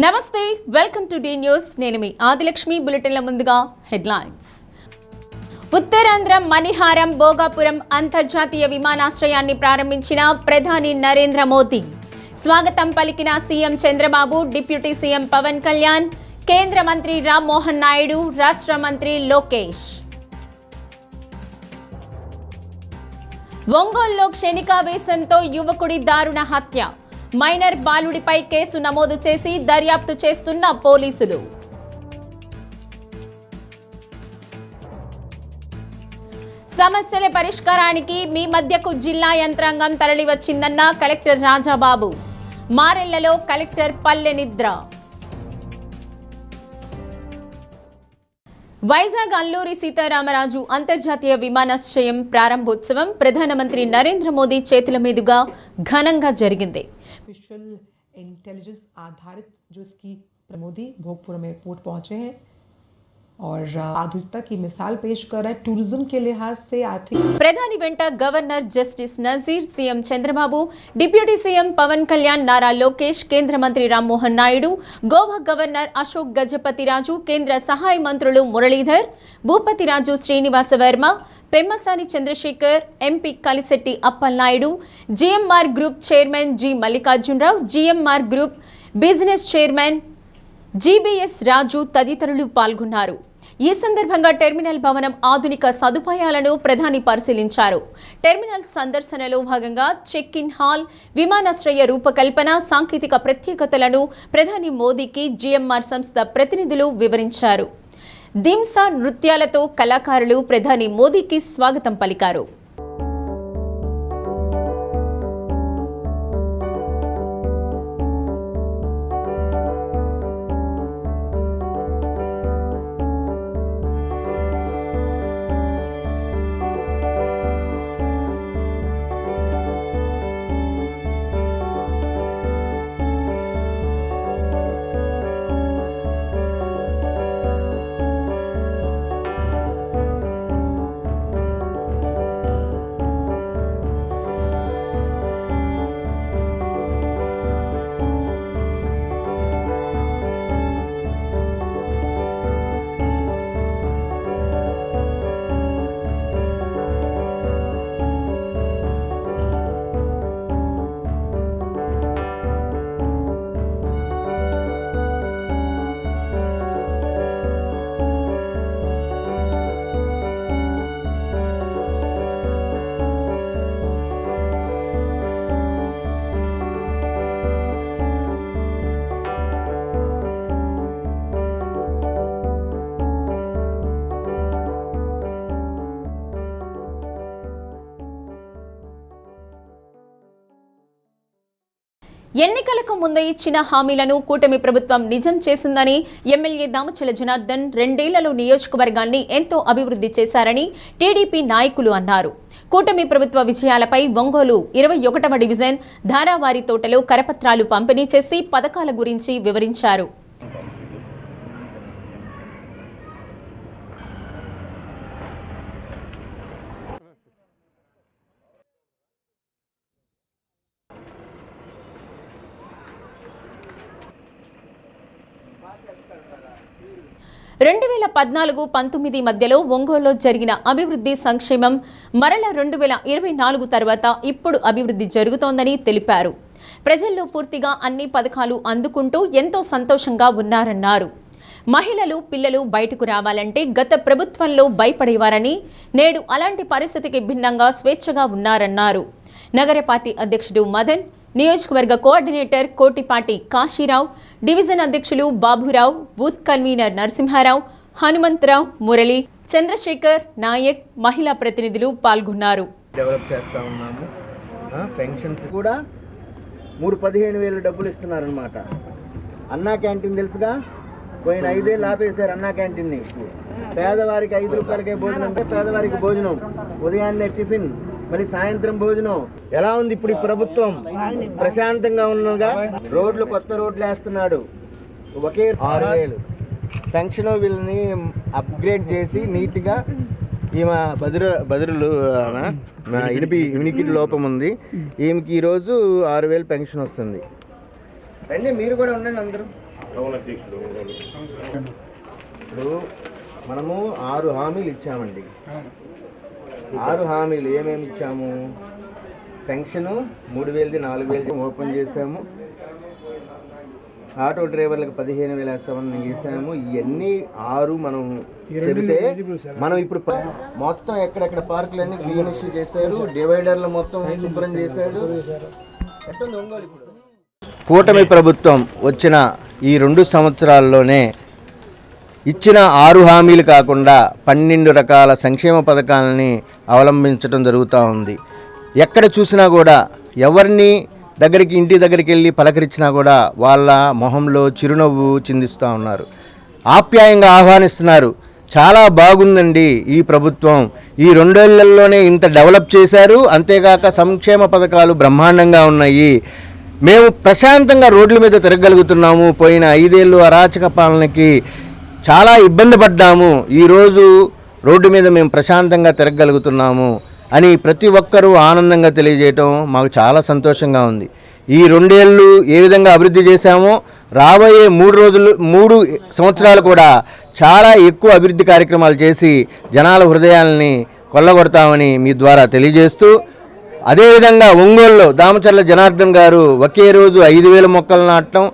నమస్తే, welcome to D news. నేను మీ ఆదిలక్ష్మి. బులెటిన్ల ముందుగా హెడ్లైన్స్. ఉత్తరాంధ్ర మణిహారం భోగాపురం అంతర్జాతీయ విమానాశ్రయాన్ని ప్రారంభించిన ప్రధాని నరేంద్ర మోదీ. స్వాగతం పలికిన CM Chandrababu, deputy CM Pawan Kalyan, కేంద్ర మంత్రి రామ్మోహన్ నాయుడు, రాష్ట్ర మంత్రి లోకేష్. ఒంగోలులో క్షణికావేశంతో యువకుడి దారుణ హత్య. మైనర్ బాలుడిపై కేసు నమోదు చేసి దర్యాప్తు చేస్తున్న పోలీసులు. సమస్యల పరిష్కారానికి మీ మధ్యకు జిల్లా యంత్రాంగం తరలివచ్చిందన్న కలెక్టర్ రాజాబాబు. మారెళ్లలో కలెక్టర్ పల్లె నిద్ర. వైజాగ్ అల్లూరి సీతారామరాజు అంతర్జాతీయ విమానాశ్రయం ప్రారంభోత్సవం ప్రధానమంత్రి నరేంద్ర మోదీ చేతుల మీదుగా ఘనంగా జరిగింది. आर्टिफिशियल इंटेलिजेंस आधारित जो इसकी मोदी भोगपुर एयरपोर्ट पहुंचे हैं और आधुनिकता की मिसाल पेश कर रहा है टूरिज्म के लिहाज से आर्थिक. ప్రధాని వెంట governor justice Nazeer, CM Chandrababu, deputy CM Pawan Kalyan, Nara Lokesh, కేంద్ర మంత్రి రామ్మోహన్ నాయుడు, గోవా గవర్నర్ అశోక్ గజపతిరాజు, కేంద్ర సహాయ మంత్రులు Muralidhar, Bhupathiraju Srinivasa Varma, Pemmasani Chandrasekhar, MP Kalisetti Appalanaidu, GMR group chairman G Mallikarjunarao, GMR group business chairman GBS Raju తదితరులు పాల్గొన్నారు. ఈ సందర్భంగా టెర్మినల్ భవనం ఆధునిక సదుపాయాలను ప్రధాని పరిశీలించారు. టెర్మినల్ సందర్శనలో భాగంగా చెక్ ఇన్ హాల్, విమానాశ్రయ రూపకల్పన, సాంకేతిక ప్రత్యేకతలను ప్రధాని మోదీకి జిఎంఆర్ సంస్థ ప్రతినిధులు వివరించారు. దింసా నృత్యాలతో కళాకారులు ప్రధాని మోదీకి స్వాగతం పలికారు. ఎన్నికలకు ముందు ఇచ్చిన హామీలను కూటమి ప్రభుత్వం నిజం చేసిందని ఎమ్మెల్యే దామచల జనార్దన్ 2 ఏళ్లలో నియోజకవర్గాన్ని ఎంతో అభివృద్ధి చేశారని టీడీపీ నాయకులు అన్నారు. కూటమి ప్రభుత్వ విజయాలపై ఒంగోలు 21వ డివిజన్ ధారావారి తోటలో కరపత్రాలు పంపిణీ చేసి పథకాల గురించి వివరించారు. రెండు 2014-19 మధ్యలో ఒంగోలులో జరిగిన అభివృద్ధి సంక్షేమం మరల 2024 తర్వాత ఇప్పుడు అభివృద్ధి జరుగుతోందని తెలిపారు. ప్రజల్లో పూర్తిగా అన్ని పథకాలు అందుకుంటూ ఎంతో సంతోషంగా ఉన్నారన్నారు. మహిళలు, పిల్లలు బయటకు రావాలంటే గత ప్రభుత్వంలో భయపడేవారని, నేడు అలాంటి పరిస్థితికి భిన్నంగా స్వేచ్ఛగా ఉన్నారన్నారు. నగర పార్టీ అధ్యక్షుడు మదన్, నియోజకవర్గ కోఆర్డినేటర్ కోటిపాటి కాశీరావు, డివిజన్ అధ్యక్షులు బాబురావు, బూత్ కన్వీనర్ నరసింహారావు, హనుమంతరావు, మురళి, చంద్రశేఖర్, నాయక్, మహిళా ప్రతినిధులు పాల్గొన్నారు. డెవలప్ చేస్తా ఉన్నాము. పెన్షన్స్ కూడా 3-15,000 డబ్బులు ఇస్తున్నారనమాట. అన్నా క్యాంటీన్ తెలుసుగా, పోయిన 5 ఏళ్ళు ఆపేశారు అన్నా క్యాంటీన్ని. పేదవారికి 5 రూపాయలకే భోజనం అంటే పేదవారికి భోజనం, ఉదయాన్నే టిఫిన్, మళ్ళీ సాయంత్రం భోజనం. ఎలా ఉంది ఇప్పుడు ఈ ప్రభుత్వం? ప్రశాంతంగా ఉన్నగా. రోడ్లు, కొత్త రోడ్లు వేస్తున్నాడు. ఒకే 6,000 పెన్షన్ వీళ్ళని అప్గ్రేడ్ చేసి నీట్గా ఈమె బదురులు వినికిడి లోపం ఉంది. ఈమెకి ఈరోజు 6,000 పెన్షన్ వస్తుంది. రండి మీరు కూడా ఉండండి అందరూ. ఇప్పుడు మనము 6 హామీలు ఇచ్చామండి. 6 హామీలు ఏమేమి ఇచ్చాము? పెన్షను 3000ది 4000 ఓపెన్ చేసాము. ఆటో డ్రైవర్లకు 15,000 వేస్తామని చేసాము. ఇవన్నీ 6 మనం చెబితే మనం ఇప్పుడు మొత్తం ఎక్కడెక్కడ పార్కులన్నీ క్లీనిష్ చేశాడు, డివైడర్లు మొత్తం శుభ్రం చేశాడు. ఎట్టుంది ఒంగోలు ఇప్పుడు? కూటమి ప్రభుత్వం వచ్చిన ఈ 2 సంవత్సరాల్లోనే ఇచ్చిన 6 హామీలు కాకుండా 12 రకాల సంక్షేమ పథకాలని అవలంబించడం జరుగుతూ ఉంది. ఎక్కడ చూసినా కూడా ఎవరిని ఇంటి దగ్గరికి వెళ్ళి పలకరించినా కూడా వాళ్ళ మొహంలో చిరునవ్వు చిందిస్తూ ఉన్నారు, ఆప్యాయంగా ఆహ్వానిస్తున్నారు. చాలా బాగుందండి ఈ ప్రభుత్వం, ఈ 2 ఏళ్లలోనే ఇంత డెవలప్ చేశారు, అంతేకాక సంక్షేమ పథకాలు బ్రహ్మాండంగా ఉన్నాయి, మేము ప్రశాంతంగా రోడ్ల మీద తిరగలుగుతున్నాము, పోయిన 5 ఏళ్ళు అరాచక పాలనకి చాలా ఇబ్బంది పడ్డాము, ఈరోజు రోడ్డు మీద మేము ప్రశాంతంగా తిరగలుగుతున్నాము అని ప్రతి ఒక్కరూ ఆనందంగా తెలియజేయటం మాకు చాలా సంతోషంగా ఉంది. ఈ 2 ఏళ్ళు ఏ విధంగా అభివృద్ధి చేశామో రాబోయే 3 సంవత్సరాలు కూడా చాలా ఎక్కువ అభివృద్ధి కార్యక్రమాలు చేసి జనాల హృదయాలని కొల్లగొడతామని మీ ద్వారా తెలియజేస్తూ, అదేవిధంగా ఒంగోలులో దామచర్ల జనార్దన్ గారు ఒకే రోజు 5,000 మొక్కలు నాటడం,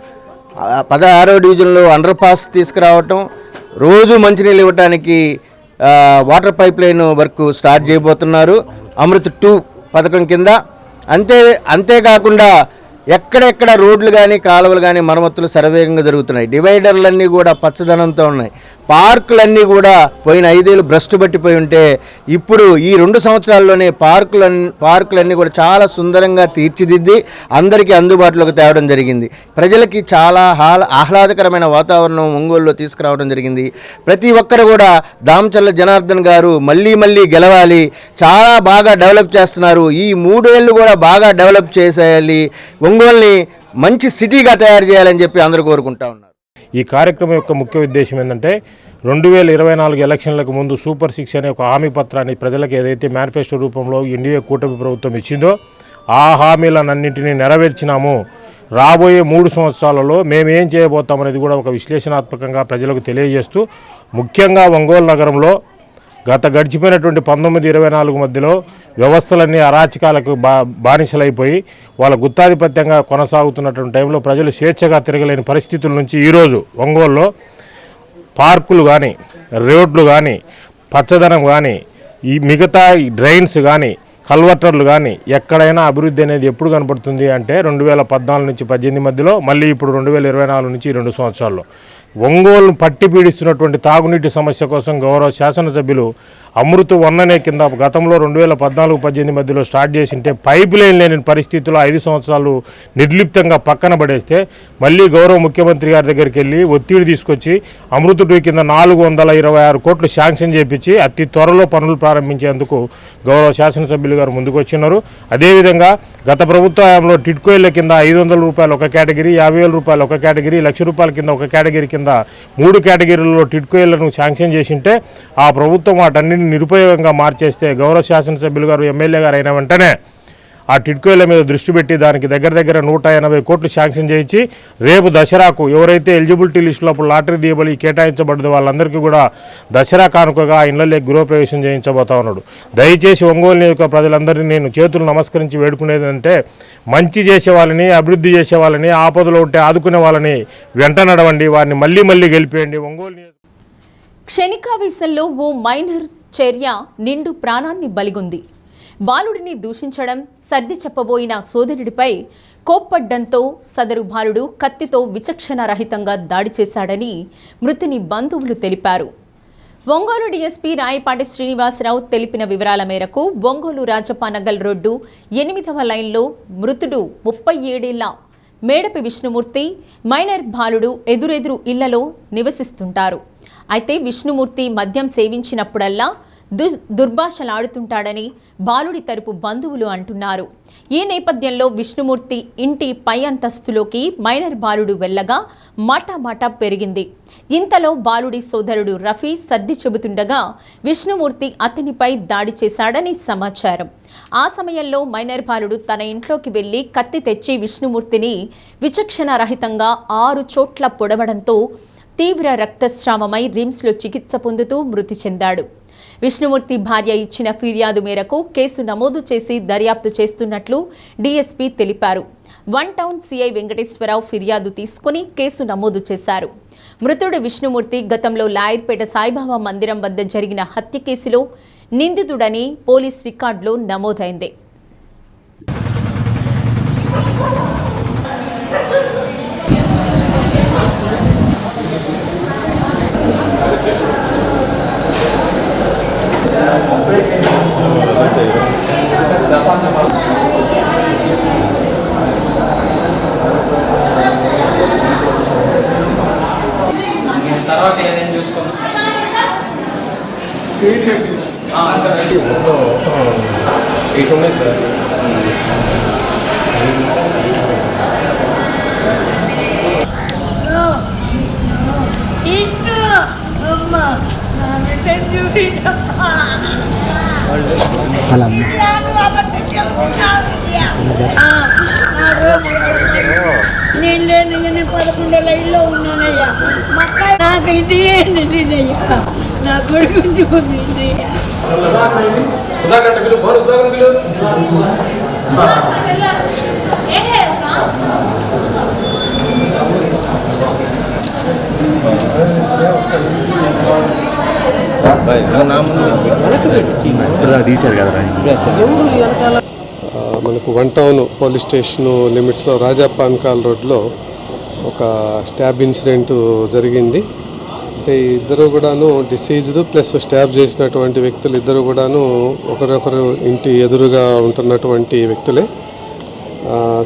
16వ డివిజన్లో అండర్ పాస్ తీసుకురావటం, రోజు మంచినీళ్ళు ఇవ్వడానికి water pipe line work start చేయబోతున్నారు అమృత్ 2 పథకం కింద. అంతేకాకుండా ఎక్కడెక్కడ రోడ్లు కానీ కాలువలు కానీ మరమ్మతులు శరవేగంగా జరుగుతున్నాయి. డివైడర్లన్నీ కూడా పచ్చదనంతో ఉన్నాయి. పార్కులన్నీ కూడా పోయిన 5 ఏళ్ళు భ్రష్టు పట్టిపోయి ఉంటే ఇప్పుడు ఈ 2 సంవత్సరాల్లోనే పార్కులన్నీ కూడా చాలా సుందరంగా తీర్చిదిద్ది అందరికీ అందుబాటులోకి తేవడం జరిగింది. ప్రజలకి చాలా ఆహ్లాదకరమైన వాతావరణం ఒంగోలులో తీసుకురావడం జరిగింది. ప్రతి ఒక్కరు కూడా దామచర్ల జనార్దన్ గారు మళ్ళీ గెలవాలి, చాలా బాగా డెవలప్ చేస్తున్నారు, ఈ 3 ఏళ్ళు కూడా బాగా డెవలప్ చేసేయాలి, ఒంగోలుని మంచి సిటీగా తయారు చేయాలని చెప్పి అందరూ కోరుకుంటా ఉన్నారు. ఈ కార్యక్రమం యొక్క ముఖ్య ఉద్దేశం ఏంటంటే 2024 ఎలక్షన్లకు ముందు సూపర్ 6 అనే ఒక హామీ పత్రాన్ని ప్రజలకు ఏదైతే మేనిఫెస్టో రూపంలో ఎన్డీఏ కూటమి ప్రభుత్వం ఇచ్చిందో ఆ హామీలన్నింటినీ నెరవేర్చినాము. రాబోయే 3 సంవత్సరాలలో మేము ఏం చేయబోతామనేది కూడా ఒక విశ్లేషణాత్మకంగా ప్రజలకు తెలియజేస్తూ, ముఖ్యంగా ఒంగోలు నగరంలో గడిచిపోయినటువంటి 19-24 మధ్యలో వ్యవస్థలన్నీ అరాచకాలకు బానిసలైపోయి వాళ్ళ గుత్తాధిపత్యంగా కొనసాగుతున్నటువంటి టైంలో ప్రజలు స్వేచ్ఛగా తిరగలేని పరిస్థితుల నుంచి ఈరోజు ఒంగోలులో పార్కులు కానీ, రోడ్లు కానీ, పచ్చదనం కానీ, ఈ మిగతా డ్రైన్స్ కానీ, కల్వర్టర్లు కానీ ఎక్కడైనా అభివృద్ధి అనేది ఎప్పుడు కనపడుతుంది అంటే 2014 నుంచి 18 మధ్యలో, మళ్ళీ ఇప్పుడు 2024 నుంచి 2 సంవత్సరాల్లో ఒంగోలును పట్టి పీడిస్తున్నటువంటి తాగునీటి సమస్య కోసం గౌరవ శాసనసభ్యులు అమృత్ 1 అనే కింద గతంలో 2014-18 మధ్యలో స్టార్ట్ చేసింటే పైప్ లైన్ లేని పరిస్థితుల్లో 5 సంవత్సరాలు నిర్లిప్తంగా పక్కన పడేస్తే మళ్ళీ గౌరవ ముఖ్యమంత్రి గారి దగ్గరికి వెళ్ళి ఒత్తిడి తీసుకొచ్చి అమృత్ 2 కింద 426 కోట్లు శాంక్షన్ చేపించి అతి త్వరలో పనులు ప్రారంభించేందుకు గౌరవ శాసనసభ్యులు గారు ముందుకు వచ్చినారు. అదేవిధంగా గత ప్రభుత్వ హయాంలో టిడ్కోయిల కింద 500 రూపాయలు ఒక కేటగిరీ, 50,000 రూపాయలు ఒక కేటగిరీ, ₹1,00,000 కింద ఒక కేటగిరీ కింద 3 కేటగిరీలలో టిడ్కోయిలను శాంక్షన్ చేసింటే ఆ ప్రభుత్వం వాటన్నింటిని నిరుపయోగంగా మార్చేస్తే గౌరవ శాసనసభ్యులు గారు ఎమ్మెల్యే గారు అయిన వెంటనే ఆ టిడ్కోయిల మీద దృష్టి పెట్టి దానికి దగ్గర 180 కోట్లు శాంక్షన్ చేయించి రేపు దసరాకు ఎవరైతే ఎలిజిబిలిటీ లిస్టులో అప్పుడు లాటరీ దీపావళి కేటాయించబడ్డదో వాళ్ళందరికీ కూడా దసరా కానుకగా ఇళ్లలోకి గృహప్రవేశం చేయించబోతా ఉన్నాడు. దయచేసి ఒంగోలు నియోజక ప్రజలందరినీ నేను చేతులు నమస్కరించి వేడుకునేది అంటే మంచి చేసే వాళ్ళని, అభివృద్ధి చేసే వాళ్ళని, ఆపదలో ఉంటే ఆదుకునే వాళ్ళని వెంట నడవండి, వారిని మళ్ళీ గెలిపేయండి. ఒంగోలు క్షణికావేశంలో ఓ మైనర్ చర్య నిండు ప్రాణాన్ని బలిగొంది. బాలుడిని దూషించడం, సర్ది చెప్పబోయిన సోదరుడిపై కోప్పడ్డంతో సదరు బాలుడు కత్తితో విచక్షణారహితంగా దాడి చేశాడని మృతుని బంధువులు తెలిపారు. ఒంగోలు డీఎస్పీ రాయపాటి శ్రీనివాసరావు తెలిపిన వివరాల మేరకు ఒంగోలు రాజపానగల్ రోడ్డు 8వ లైన్లో మృతుడు 37 ఏళ్ల మేడపి విష్ణుమూర్తి మైనర్ బాలుడు ఎదురెదురు ఇళ్లలో నివసిస్తుంటారు. అయితే విష్ణుమూర్తి మద్యం సేవించినప్పుడల్లా దుర్భాషలాడుతుంటాడని బాలుడి తరపు బంధువులు అంటున్నారు. ఈ నేపథ్యంలో విష్ణుమూర్తి ఇంటి పై అంతస్తులోకి మైనర్ బాలుడు వెళ్లగా మాట పెరిగింది. ఇంతలో బాలుడి సోదరుడు రఫీ సర్ది చెబుతుండగా విష్ణుమూర్తి అతనిపై దాడి చేశాడని సమాచారం. ఆ సమయంలో మైనర్ బాలుడు తన ఇంట్లోకి వెళ్లి కత్తి తెచ్చి విష్ణుమూర్తిని విచక్షణారహితంగా 6 చోట్ల పొడవడంతో తీవ్ర రక్తస్రావమై రిమ్స్లో చికిత్స పొందుతూ మృతి చెందాడు. విష్ణుమూర్తి భార్య ఇచ్చిన ఫిర్యాదు మేరకు కేసు నమోదు చేసి దర్యాప్తు చేస్తున్నట్లు డీఎస్పీ తెలిపారు. 1 టౌన్ సిఐ వెంకటేశ్వరరావు ఫిర్యాదు తీసుకుని కేసు నమోదు చేశారు. మృతుడు విష్ణుమూర్తి గతంలో లాయర్పేట సాయిబాబా మందిరం వద్ద జరిగిన హత్య కేసులో నిందితుడని పోలీస్ రికార్డులో నమోదైంది. తర్వాత ఏదైనా చూసుకుందాం. ఇటు ఉన్నాయి సార్. నేను లేను, నేను 11 లైన్లో ఉన్నానయ్యా. నాకు ఇది ఏంటయ్యా, నా కొడుకు చూపిందయ్యా. మనకు 1 టౌన్ పోలీస్ స్టేషన్ లిమిట్స్లో రాజా పాన్కాల్ రోడ్లో ఒక స్టాబ్ ఇన్సిడెంట్ జరిగింది. అంటే ఇద్దరు కూడాను డిసీజ్డ్ ప్లస్ స్టాబ్ చేసినటువంటి వ్యక్తులు ఇద్దరు కూడాను ఒకరొకరు ఇంటి ఎదురుగా ఉంటున్నటువంటి వ్యక్తులే.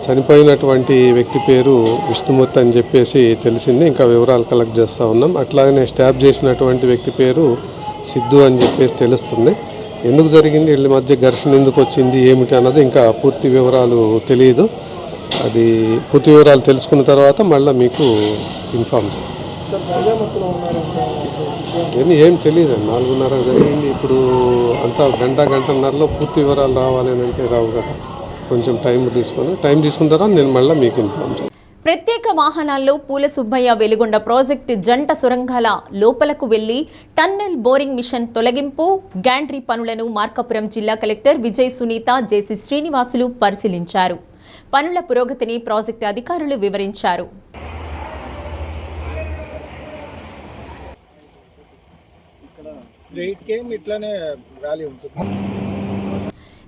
చనిపోయినటువంటి వ్యక్తి పేరు విష్ణుమూర్తి అని చెప్పేసి తెలిసింది. ఇంకా వివరాలు కలెక్ట్ చేస్తూ ఉన్నాం. అట్లాగనే స్టాబ్ చేసినటువంటి వ్యక్తి పేరు సిద్ధు అని చెప్పేసి తెలుస్తుంది. ఎందుకు జరిగింది, వీళ్ళ మధ్య ఘర్షణ ఎందుకు వచ్చింది ఏమిటి అన్నది ఇంకా పూర్తి వివరాలు తెలియదు. అది పూర్తి వివరాలు తెలుసుకున్న తర్వాత మళ్ళీ మీకు ఇన్ఫార్మ్ చేస్తాం. ఇవన్నీ ఏం తెలియదు. 4:30 జరిగింది. ఇప్పుడు అంతా గంటన్నరలో పూర్తి వివరాలు రావాలి అని అంటే రావు కదా. కొంచెం టైం తీసుకున్న తర్వాత నేను మళ్ళీ మీకు ఇన్ఫార్మ్ చేస్తాను. ప్రత్యేక వాహనాల్లో పూల సుబ్బయ్య వెలుగొండ ప్రాజెక్టు జంట సొరంగాల లోపలకు వెళ్లి టన్నెల్ బోరింగ్ మిషన్ తొలగింపు గ్యాంట్రీ పనులను మార్కాపురం జిల్లా కలెక్టర్ విజయ్ సునీత, జేసీ శ్రీనివాసులు పరిశీలించారు. పనుల పురోగతిని ప్రాజెక్టు అధికారులు వివరించారు.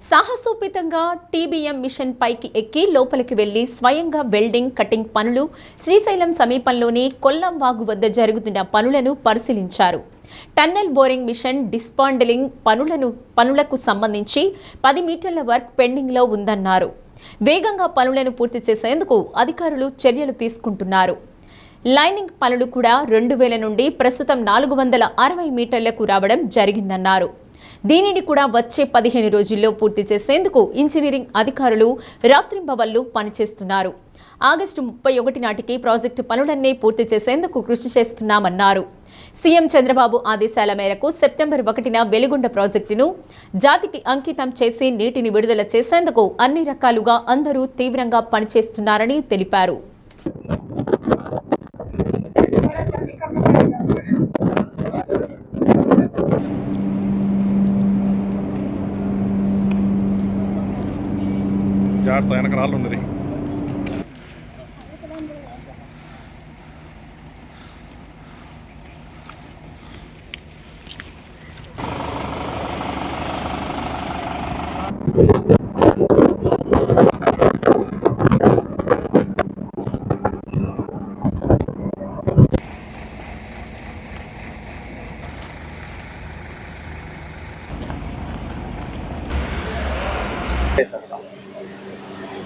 సాహసోపేతంగా టీబీఎం మిషన్ పైకి ఎక్కి లోపలికి వెళ్లి స్వయంగా వెల్డింగ్, కటింగ్ పనులు శ్రీశైలం సమీపంలోని కొల్లంవాగు వద్ద జరుగుతున్న పనులను పరిశీలించారు. టన్నెల్ బోరింగ్ మిషన్ డిస్పాండిలింగ్ పనులకు సంబంధించి 10 మీటర్ల వర్క్ పెండింగ్లో ఉందన్నారు. వేగంగా పనులను పూర్తి చేసేందుకు అధికారులు చర్యలు తీసుకుంటున్నారు. లైనింగ్ పనులు కూడా 2000 నుండి ప్రస్తుతం 460 మీటర్లకు రావడం జరిగిందన్నారు. దీనిని కూడా వచ్చే 15 రోజుల్లో పూర్తి చేసేందుకు ఇంజనీరింగ్ అధికారులు రాత్రింబవళ్లు పనిచేస్తున్నారు. ఆగస్టు 31 నాటికి ప్రాజెక్టు పనులన్నీ పూర్తి చేసేందుకు కృషి చేస్తున్నామన్నారు. సీఎం చంద్రబాబు ఆదేశాల మేరకు సెప్టెంబర్ 1న వెలుగొండ ప్రాజెక్టును జాతికి అంకితం చేసి నీటిని విడుదల చేసేందుకు అన్ని రకాలుగా అందరూ తీవ్రంగా పనిచేస్తున్నారని తెలిపారు. జాగ్రత్త, వెనక రాళ్ళు ఉన్నది.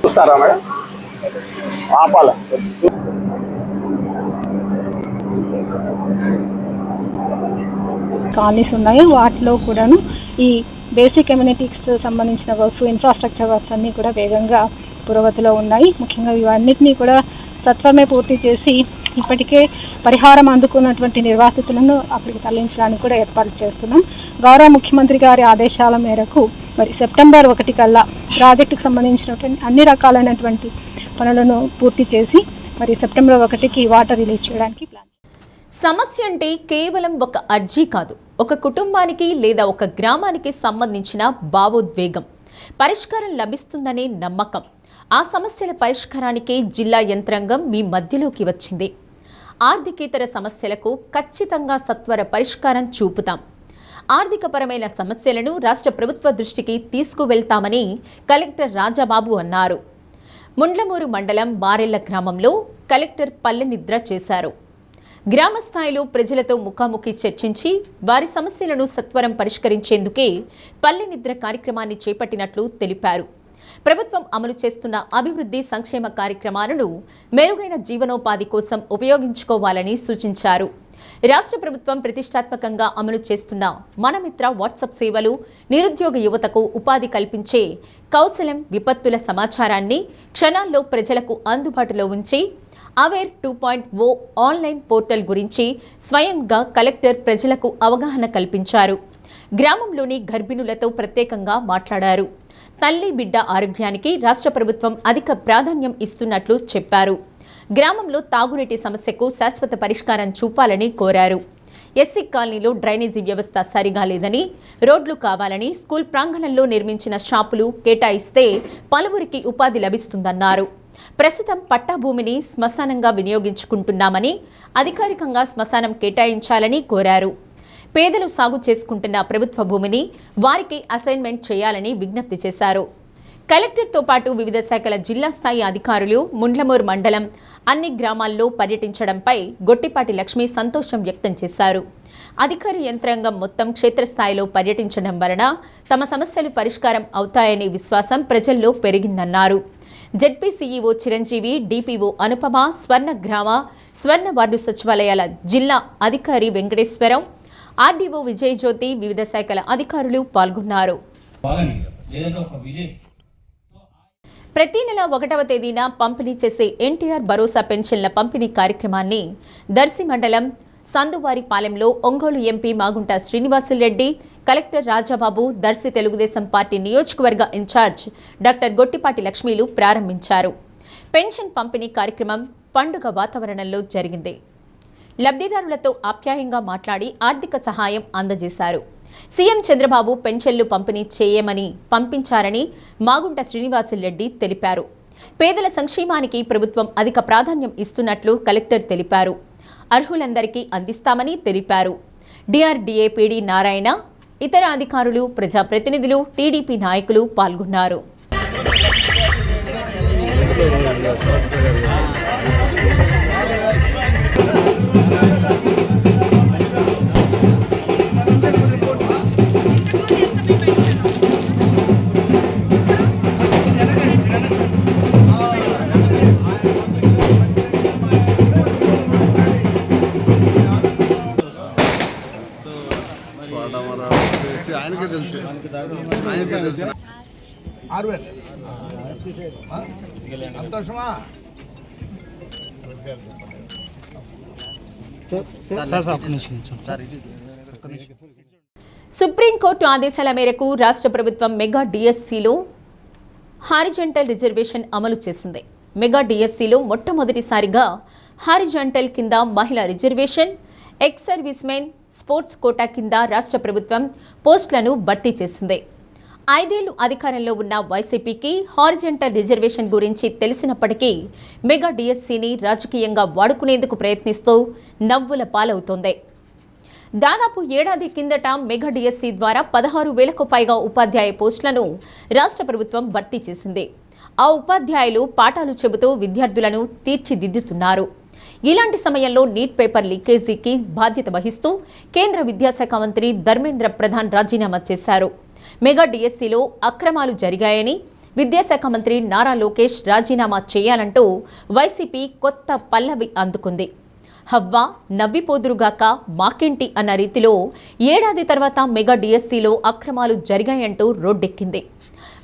చూస్తారా మేడం? ఆపాల కాలనీస్ ఉన్నాయో వాటిలో కూడాను ఈ బేసిక్ కమ్యూనిటీస్ సంబంధించిన వర్క్స్, ఇన్ఫ్రాస్ట్రక్చర్ వర్క్స్ అన్నీ కూడా వేగంగా పురోగతిలో ఉన్నాయి. ముఖ్యంగా ఇవన్నిటినీ కూడా సత్వరమే పూర్తి చేసి ఇప్పటికే పరిహారం అందుకున్నటువంటి నిర్వాసితులను అక్కడికి తరలించడానికి కూడా ఏర్పాట్లు చేస్తున్నాం. గౌరవ ముఖ్యమంత్రి గారి ఆదేశాల మేరకు మరి సెప్టెంబర్ 1 కల్లా ప్రాజెక్టుకు సంబంధించినటువంటి అన్ని రకాలైనటువంటి పనులను పూర్తి చేసి మరి సెప్టెంబర్ 1కి వాటర్ రిలీజ్ చేయడానికి ప్లాన్. సమస్య అంటే కేవలం ఒక అర్జీ కాదు, ఒక కుటుంబానికి లేదా ఒక గ్రామానికి సంబంధించిన భావోద్వేగం. పరిష్కారం లభిస్తుందనే నమ్మకం. ఆ సమస్యల పరిష్కారానికి జిల్లా యంత్రాంగం మీ మధ్యలోకి వచ్చింది. ఆర్థికేతర సమస్యలకు ఖచ్చితంగా సత్వర పరిష్కారం చూపుతాం. ఆర్థికపరమైన సమస్యలను రాష్ట్ర ప్రభుత్వ దృష్టికి తీసుకువెళ్తామని కలెక్టర్ రాజాబాబు అన్నారు. ముండ్లమూరు మండలం మారెళ్ల గ్రామంలో కలెక్టర్ పల్లెనిద్ర చేశారు. గ్రామ స్థాయిలో ప్రజలతో ముఖాముఖి చర్చించి వారి సమస్యలను సత్వరం పరిష్కరించేందుకే పల్లెనిద్ర కార్యక్రమాన్ని చేపట్టినట్లు తెలిపారు. ప్రభుత్వం అమలు చేస్తున్న అభివృద్ధి సంక్షేమ కార్యక్రమాలను మెరుగైన జీవనోపాధి కోసం ఉపయోగించుకోవాలని సూచించారు. రాష్ట్ర ప్రభుత్వం ప్రతిష్టాత్మకంగా అమలు చేస్తున్న మనమిత్ర వాట్సాప్ సేవలు నిరుద్యోగ యువతకు ఉపాధి కల్పించే కౌశలం విపత్తుల సమాచారాన్ని క్షణాల్లో ప్రజలకు అందుబాటులో ఉంచి అవేర్ 2.0 ఆన్లైన్ పోర్టల్ గురించి స్వయంగా కలెక్టర్ ప్రజలకు అవగాహన కల్పించారు. గ్రామంలోని గర్భిణులతో ప్రత్యేకంగా మాట్లాడారు. తల్లి బిడ్డ ఆరోగ్యానికి రాష్ట్ర ప్రభుత్వం అధిక ప్రాధాన్యం ఇస్తున్నట్లు చెప్పారు. గ్రామంలో తాగునీటి సమస్యకు శాశ్వత పరిష్కారం చూపాలని కోరారు. ఎస్సీ కాలనీలో డ్రైనేజీ వ్యవస్థ సరిగా లేదని, రోడ్లు కావాలని, స్కూల్ ప్రాంగణంలో నిర్మించిన షాపులు కేటాయిస్తే పలువురికి ఉపాధి లభిస్తుందన్నారు. ప్రస్తుతం పట్టా భూమిని శ్మశానంగా వినియోగించుకుంటున్నామని, అధికారికంగా శ్మశానం కేటాయించాలని కోరారు. పేదలు సాగు చేసుకుంటున్న ప్రభుత్వ భూమిని వారికి అసైన్మెంట్ చేయాలని విజ్ఞప్తి చేశారు. కలెక్టర్తో పాటు వివిధ శాఖల జిల్లా స్థాయి అధికారులు ముండ్లమూరు మండలం అన్ని గ్రామాల్లో పర్యటించడంపై గొట్టిపాటి లక్ష్మి సంతోషం వ్యక్తం చేశారు. అధికార యంత్రాంగం మొత్తం క్షేత్రస్థాయిలో పర్యటించడం వలన తమ సమస్యలు పరిష్కారం అవుతాయనే విశ్వాసం ప్రజల్లో పెరిగిందన్నారు. ZP CEO Chiranjeevi, DPO Anupama, స్వర్ణ గ్రామ, స్వర్ణ వార్డు సచివాలయాల జిల్లా అధికారి వెంకటేశ్వరం, ఆర్డీఓ విజయజ్యోతి, వివిధ శాఖల అధికారులు పాల్గొన్నారు. ప్రతి నెల 1వ తేదీన పంపిణీ చేసే ఎన్టీఆర్ భరోసా పెన్షన్ల పంపిణీ కార్యక్రమాన్ని దర్శి మండలం సందువారిపాలెంలో Ongole MP Magunta Srinivasulareddy, collector Rajababu, Darsi Telugudesam party నియోజకవర్గ ఇన్ఛార్జ్ డాక్టర్ గొట్టిపాటి లక్ష్మీలు ప్రారంభించారు. పెన్షన్ పంపిణీ కార్యక్రమం పండుగ వాతావరణంలో జరిగింది. లబ్ధిదారులతో ఆప్యాయంగా మాట్లాడి ఆర్థిక సహాయం అందజేశారు. సీఎం చంద్రబాబు పెన్షన్లు పంపిణీ చేయమని పంపించారని మాగుంట శ్రీనివాసులరెడ్డి తెలిపారు. పేదల సంక్షేమానికి ప్రభుత్వం అధిక ప్రాధాన్యం ఇస్తున్నట్లు కలెక్టర్ తెలిపారు. అర్హులందరికీ అందిస్తామని తెలిపారు. డిఆర్డీఏ పీడీ నారాయణ, ఇతర అధికారులు, ప్రజాప్రతినిధులు, టీడీపీ నాయకులు పాల్గొన్నారు. సుప్రీంకోర్టు ఆదేశాల మేరకు రాష్ట్ర ప్రభుత్వం మెగా డిఎస్సిలో హారిజాంటల్ రిజర్వేషన్ అమలు చేసింది. మెగా డిఎస్సిలో మొట్టమొదటిసారిగా హారిజాంటల్ కింద మహిళా reservation, ex service men, sports quota కింద రాష్ట్ర ప్రభుత్వం పోస్టులను భర్తీ చేసింది. 5 ఏళ్లు అధికారంలో ఉన్న వైసీపీకి హారిజాంటల్ రిజర్వేషన్ గురించి తెలిసినప్పటికీ మెగా డిఎస్సిని రాజకీయంగా వాడుకునేందుకు ప్రయత్నిస్తూ నవ్వుల పాలవుతోంది. దాదాపు ఏడాది కిందట మెగా డిఎస్సి ద్వారా 16,000కు పైగా ఉపాధ్యాయ పోస్టులను రాష్ట్ర ప్రభుత్వం భర్తీ చేసింది. ఆ ఉపాధ్యాయులు పాఠాలు చెబుతూ విద్యార్థులను తీర్చిదిద్దుతున్నారు. ఇలాంటి సమయంలో నీట్ పేపర్ లీకేజీకి బాధ్యత వహిస్తూ కేంద్ర విద్యాశాఖ మంత్రి ధర్మేంద్ర ప్రధాన్ రాజీనామా చేశారు. మెగా డిఎస్సిలో అక్రమాలు జరిగాయని విద్యాశాఖ మంత్రి నారా లోకేష్ రాజీనామా చేయాలంటూ వైసీపీ కొత్త పల్లవి అందుకుంది. హవ్వ నవ్విపోదురుగాక మాకేంటి అన్న రీతిలో ఏడాది తర్వాత మెగా డిఎస్సిలో అక్రమాలు జరిగాయంటూ రోడ్డెక్కింది.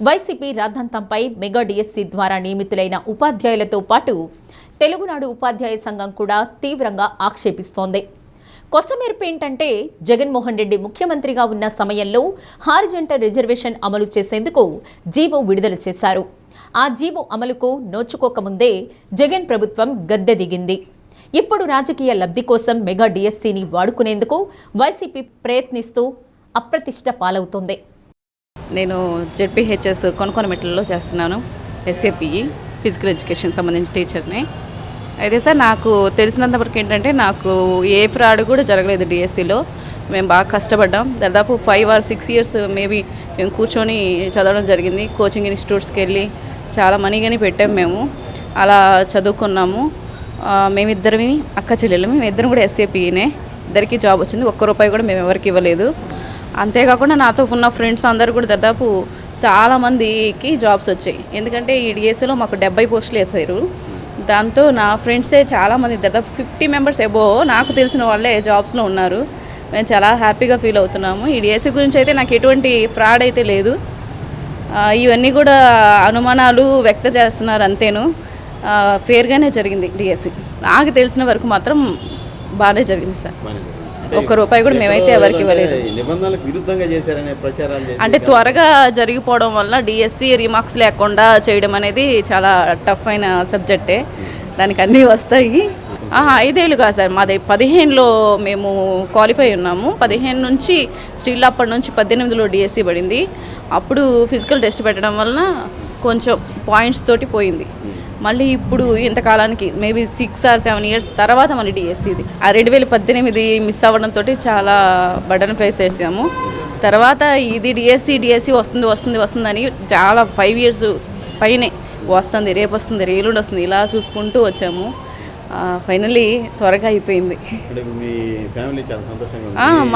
వైసీపీ రాద్ధాంతంపై మెగా డిఎస్సి ద్వారా నియమితులైన ఉపాధ్యాయులతో పాటు తెలుగునాడు ఉపాధ్యాయ సంఘం కూడా తీవ్రంగా ఆక్షేపిస్తోంది. కొసమెరుపు ఏంటంటే జగన్మోహన్ రెడ్డి ముఖ్యమంత్రిగా ఉన్న సమయంలో హారిజంటల్ రిజర్వేషన్ అమలు చేసేందుకు జీవో విడుదల చేశారు. ఆ జీవో అమలుకు నోచుకోకముందే జగన్ ప్రభుత్వం గద్దె దిగింది. ఇప్పుడు రాజకీయ లబ్ధి కోసం మెగా డిఎస్సిని వాడుకునేందుకు వైసీపీ ప్రయత్నిస్తూ అప్రతిష్ట పాలవుతోంది. నేను జెడ్పీహెచ్ఎస్ కొనకొనమెట్లలో చేస్తున్నాను. ఎస్ఏపిఈ ఫిజికల్ ఎడ్యుకేషన్ సంబంధించిన టీచర్ని. అయితే సార్ నాకు తెలిసినంతవరకు ఏంటంటే నాకు ఏ ఫ్రాడ్ కూడా జరగలేదు డిఎస్సిలో. మేము బాగా కష్టపడ్డాం. దాదాపు 5 or 6 years మేబీ మేము కూర్చొని చదవడం జరిగింది. కోచింగ్ ఇన్స్టిట్యూట్స్కి వెళ్ళి చాలా మనీ కానీ పెట్టాము. మేము అలా చదువుకున్నాము. మేమిద్దరమి అక్క చెల్లెళ్ళమి, మేమిద్దరం కూడా ఎస్ఏపీనే. ఇద్దరికి జాబ్ వచ్చింది. ₹1 కూడా మేము ఎవరికి ఇవ్వలేదు. అంతేకాకుండా నాతో ఉన్న ఫ్రెండ్స్ అందరూ కూడా దాదాపు చాలామందికి జాబ్స్ వచ్చాయి. ఎందుకంటే ఈ డిఎస్సిలో మాకు 70 పోస్టులు వేసారు. దాంతో నా ఫ్రెండ్సే చాలామంది దాదాపు 50 members ఎబో నాకు తెలిసిన వాళ్ళే జాబ్స్లో ఉన్నారు. మేము చాలా హ్యాపీగా ఫీల్ అవుతున్నాము. ఈ డిఎస్సి గురించి అయితే నాకు ఎటువంటి ఫ్రాడ్ అయితే లేదు. ఇవన్నీ కూడా అనుమానాలు వ్యక్తం చేస్తున్నారు అంతేను. ఫేర్గానే జరిగింది డిఎస్సి. నాకు తెలిసిన వరకు మాత్రం బాగానే జరిగింది సార్. ₹1 కూడా మేమైతే ఎవరికి ఇవ్వలేదు. నిబంధనలకు విరుద్ధంగా చేశారనే ప్రచారాలు అంటే త్వరగా జరిగిపోవడం వల్ల డిఎస్సి రిమార్క్స్ లేకుండా చేయడం అనేది చాలా టఫ్ అయిన సబ్జెక్టే. దానికి అన్నీ వస్తాయి. 5 ఏళ్ళు కాదు సార్, మాది 15లో మేము క్వాలిఫై ఉన్నాము. 15 నుంచి స్టిల్ అప్పటి నుంచి 18లో డిఎస్సి పడింది. అప్పుడు ఫిజికల్ టెస్ట్ పెట్టడం వలన కొంచెం పాయింట్స్ తోటి పోయింది. మళ్ళీ ఇప్పుడు ఇంతకాలానికి మేబీ 6 or 7 years తర్వాత మళ్ళీ డిఎస్సిది. 2018 మిస్ అవ్వడంతో చాలా బర్డన్ ఫేస్ చేసాము. తర్వాత ఇది డిఎస్సి వస్తుందని చాలా 5 years పైనే వస్తుంది, రేపు వస్తుంది, రేలుండి వస్తుంది, ఇలా చూసుకుంటూ వచ్చాము. ఫైనల్లీ త్వరగా అయిపోయింది.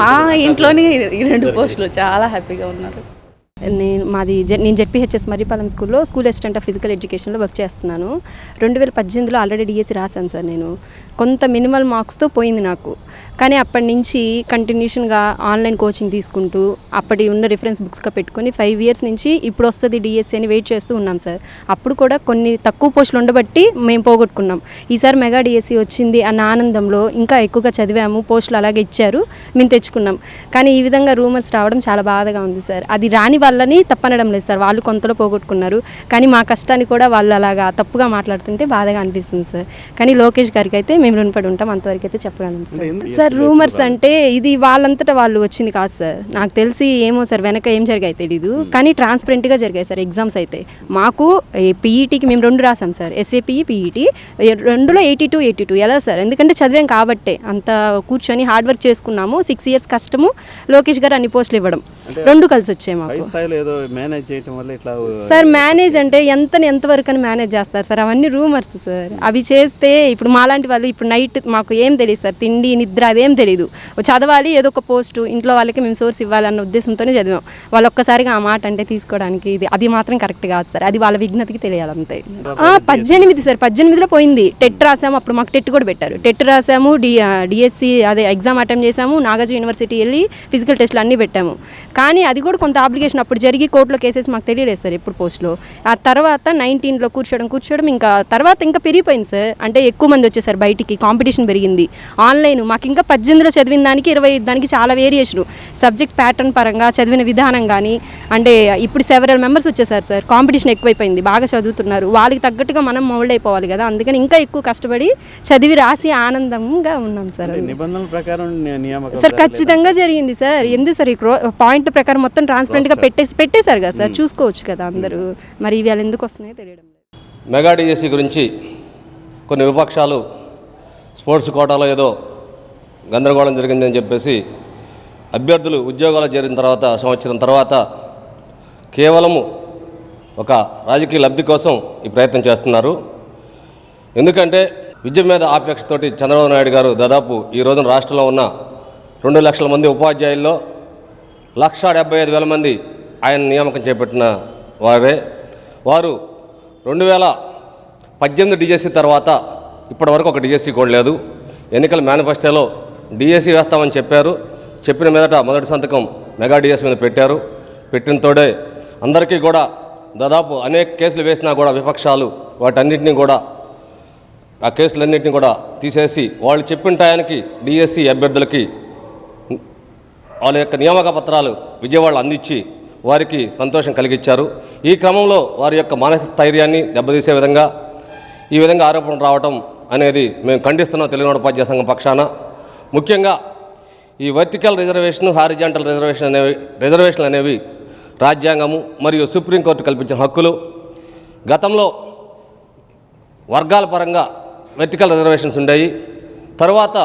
మా ఇంట్లోని ఈ 2 పోస్టులు చాలా హ్యాపీగా ఉన్నారు. నేను జెడ్పీహెచ్ఎస్ మర్రిపాలెం స్కూల్లో స్కూల్ అసిస్టెంట్ ఆఫ్ ఫిజికల్ ఎడ్యుకేషన్లో వర్క్ చేస్తున్నాను. 2018లో ఆల్రెడీ డిఎస్సి రాశాను సార్. నేను కొంత మినిమల్ మార్క్స్తో పోయింది నాకు. కానీ అప్పటి నుంచి కంటిన్యూషన్గా ఆన్లైన్ కోచింగ్ తీసుకుంటూ అప్పటి ఉన్న రిఫరెన్స్ బుక్స్గా పెట్టుకొని 5 years నుంచి ఇప్పుడు వస్తుంది డిఎస్సి అని వెయిట్ చేస్తూ ఉన్నాం సార్. అప్పుడు కూడా కొన్ని తక్కువ పోస్టులు ఉండబట్టి మేము పోగొట్టుకున్నాం. ఈసారి మెగా డిఎస్సి వచ్చింది అన్న ఆనందంలో ఇంకా ఎక్కువగా చదివాము. పోస్టులు అలాగే ఇచ్చారు, మేము తెచ్చుకున్నాం. కానీ ఈ విధంగా రూమర్స్ రావడం చాలా బాధగా ఉంది సార్. అది రాని వాళ్ళని తప్పనడం లేదు సార్, వాళ్ళు కొంతలో పోగొట్టుకున్నారు. కానీ మా కష్టాన్ని కూడా వాళ్ళు అలాగా తప్పుగా మాట్లాడుతుంటే బాధగా అనిపిస్తుంది సార్. కానీ లోకేష్ గారికి అయితే మేము రుణపడి ఉంటాం, అంతవరకు అయితే చెప్పగలం సార్. రూమర్స్ అంటే ఇది వాళ్ళంతటా వాళ్ళు వచ్చింది కాదు సార్. నాకు తెలిసి ఏమో సార్, వెనక ఏం జరిగాయి తెలీదు. కానీ ట్రాన్స్పరెంట్గా జరిగాయి సార్ ఎగ్జామ్స్ అయితే. మాకు పీఈటీకి మేము 2 రాసాం సార్, ఎస్ఏపీఈ పీఈటీ. 2లో 82 ఎలా సార్? ఎందుకంటే చదివాం కాబట్టే అంత కూర్చొని హార్డ్ వర్క్ చేసుకున్నాము. 6 years కష్టము, లోకేష్ గారు అన్ని పోస్టులు ఇవ్వడం, 2 కలిసి వచ్చాయి మాకు. సార్ మేనేజ్ అంటే ఎంతవరకు అని మేనేజ్ చేస్తారు సార్? అవన్నీ రూమర్స్ సార్. అవి చేస్తే ఇప్పుడు మాలాంటి వాళ్ళు ఇప్పుడు నైట్ మాకు ఏం తెలియదు సార్, తిండి నిద్ర అదేం తెలియదు. చదవాలి, ఏదో ఒక పోస్టు ఇంట్లో వాళ్ళకి మేము సోర్స్ ఇవ్వాలన్న ఉద్దేశంతోనే చదివాం. వాళ్ళు ఒక్కసారిగా ఆ మాట అంటే తీసుకోవడానికి అది మాత్రం కరెక్ట్ కాదు సార్. అది వాళ్ళ విజ్ఞతకి తెలియాలంతే. 18 సార్, 18లో పోయింది. టెట్ రాసాము, అప్పుడు మాకు టెట్ కూడా పెట్టారు. టెట్ రాసాము, డిఎస్సి అదే ఎగ్జామ్ అటెంప్ట్ చేసాము, నాగార్జున యూనివర్సిటీ వెళ్ళి ఫిజికల్ టెస్ట్లు అన్నీ పెట్టాము. కానీ అది కూడా కొంత అప్లికేషన్ అప్పుడు జరిగి కోర్టులో కేసెస్ మాకు తెలియలేదు సార్ ఎప్పుడు పోస్ట్లో. ఆ తర్వాత 19లో కూర్చోవడం ఇంకా తర్వాత ఇంకా పెరిగిపోయింది సార్. అంటే ఎక్కువ మంది వచ్చేసారు బయటికి, కాంపిటీషన్ పెరిగింది. ఆన్లైన్ మాకు ఇంకా 18లో చదివిన దానికి 25 దానికి చాలా వేరియేషను. సబ్జెక్ట్ ప్యాటర్న్ పరంగా చదివిన విధానం కానీ అంటే ఇప్పుడు సెవెరల్ మెంబర్స్ వచ్చేసారు సార్. కాంపిటీషన్ ఎక్కువైపోయింది, బాగా చదువుతున్నారు. వాళ్ళకి తగ్గట్టుగా మనం మౌల్డ్ అయిపోవాలి కదా, అందుకని ఇంకా ఎక్కువ కష్టపడి చదివి రాసి ఆనందంగా ఉన్నాం సార్. సార్ ఖచ్చితంగా జరిగింది సార్. ఎందుకు సార్ ఈ పాయింట్ ప్రకారం మొత్తం ట్రాన్స్పరెంట్గా పెట్టేశారు కదా సార్, చూసుకోవచ్చు కదా అందరూ. మరి ఇవి ఎందుకు వస్తున్నాయో తెలియడం లేదు. మెగా డిఎస్సి గురించి కొన్ని విపక్షాలు స్పోర్ట్స్ కోటాలో ఏదో గందరగోళం జరిగిందని చెప్పేసి అభ్యర్థులు ఉద్యోగాలు చేరిన తర్వాత సంవత్సరం తర్వాత కేవలము ఒక రాజకీయ లబ్ధి కోసం ఈ ప్రయత్నం చేస్తున్నారు. ఎందుకంటే విద్య మీద ఆపేక్షతోటి చంద్రబాబు నాయుడు గారు దాదాపు ఈ రోజున రాష్ట్రంలో ఉన్న 2 లక్షల మంది ఉపాధ్యాయుల్లో 1,75,000 మంది ఆయన నియామకం చేపట్టిన వారే. వారు 2018 డిఎస్సి తర్వాత ఇప్పటి వరకు ఒక డిఎస్సి కూడా లేదు. ఎన్నికల మేనిఫెస్టోలో డిఎస్సి వేస్తామని చెప్పారు. చెప్పిన మీదట మొదటి సంతకం మెగా డిఎస్సి మీద పెట్టారు. పెట్టిన తోడే అందరికీ కూడా దాదాపు అనేక కేసులు వేసినా కూడా విపక్షాలు వాటన్నింటినీ కూడా ఆ కేసులన్నింటినీ కూడా తీసేసి వాళ్ళు చెప్పిన టయానికి డిఎస్సి అభ్యర్థులకి వాళ్ళ యొక్క నియామక పత్రాలు విజయవాడలో అందించి వారికి సంతోషం కలిగించారు. ఈ క్రమంలో వారి యొక్క మానసిక స్థైర్యాన్ని దెబ్బతీసే విధంగా ఈ విధంగా ఆరోపణలు రావటం అనేది మేము ఖండిస్తున్నాం తెలుగునాడు ఉపాధ్యాయ సంఘం పక్షాన. ముఖ్యంగా ఈ వర్టికల్ రిజర్వేషన్, హారిజాంటల్ రిజర్వేషన్లు అనేవి రాజ్యాంగము మరియు సుప్రీంకోర్టు కల్పించిన హక్కులు. గతంలో వర్గాల పరంగా వర్టికల్ రిజర్వేషన్స్ ఉండేవి. తర్వాత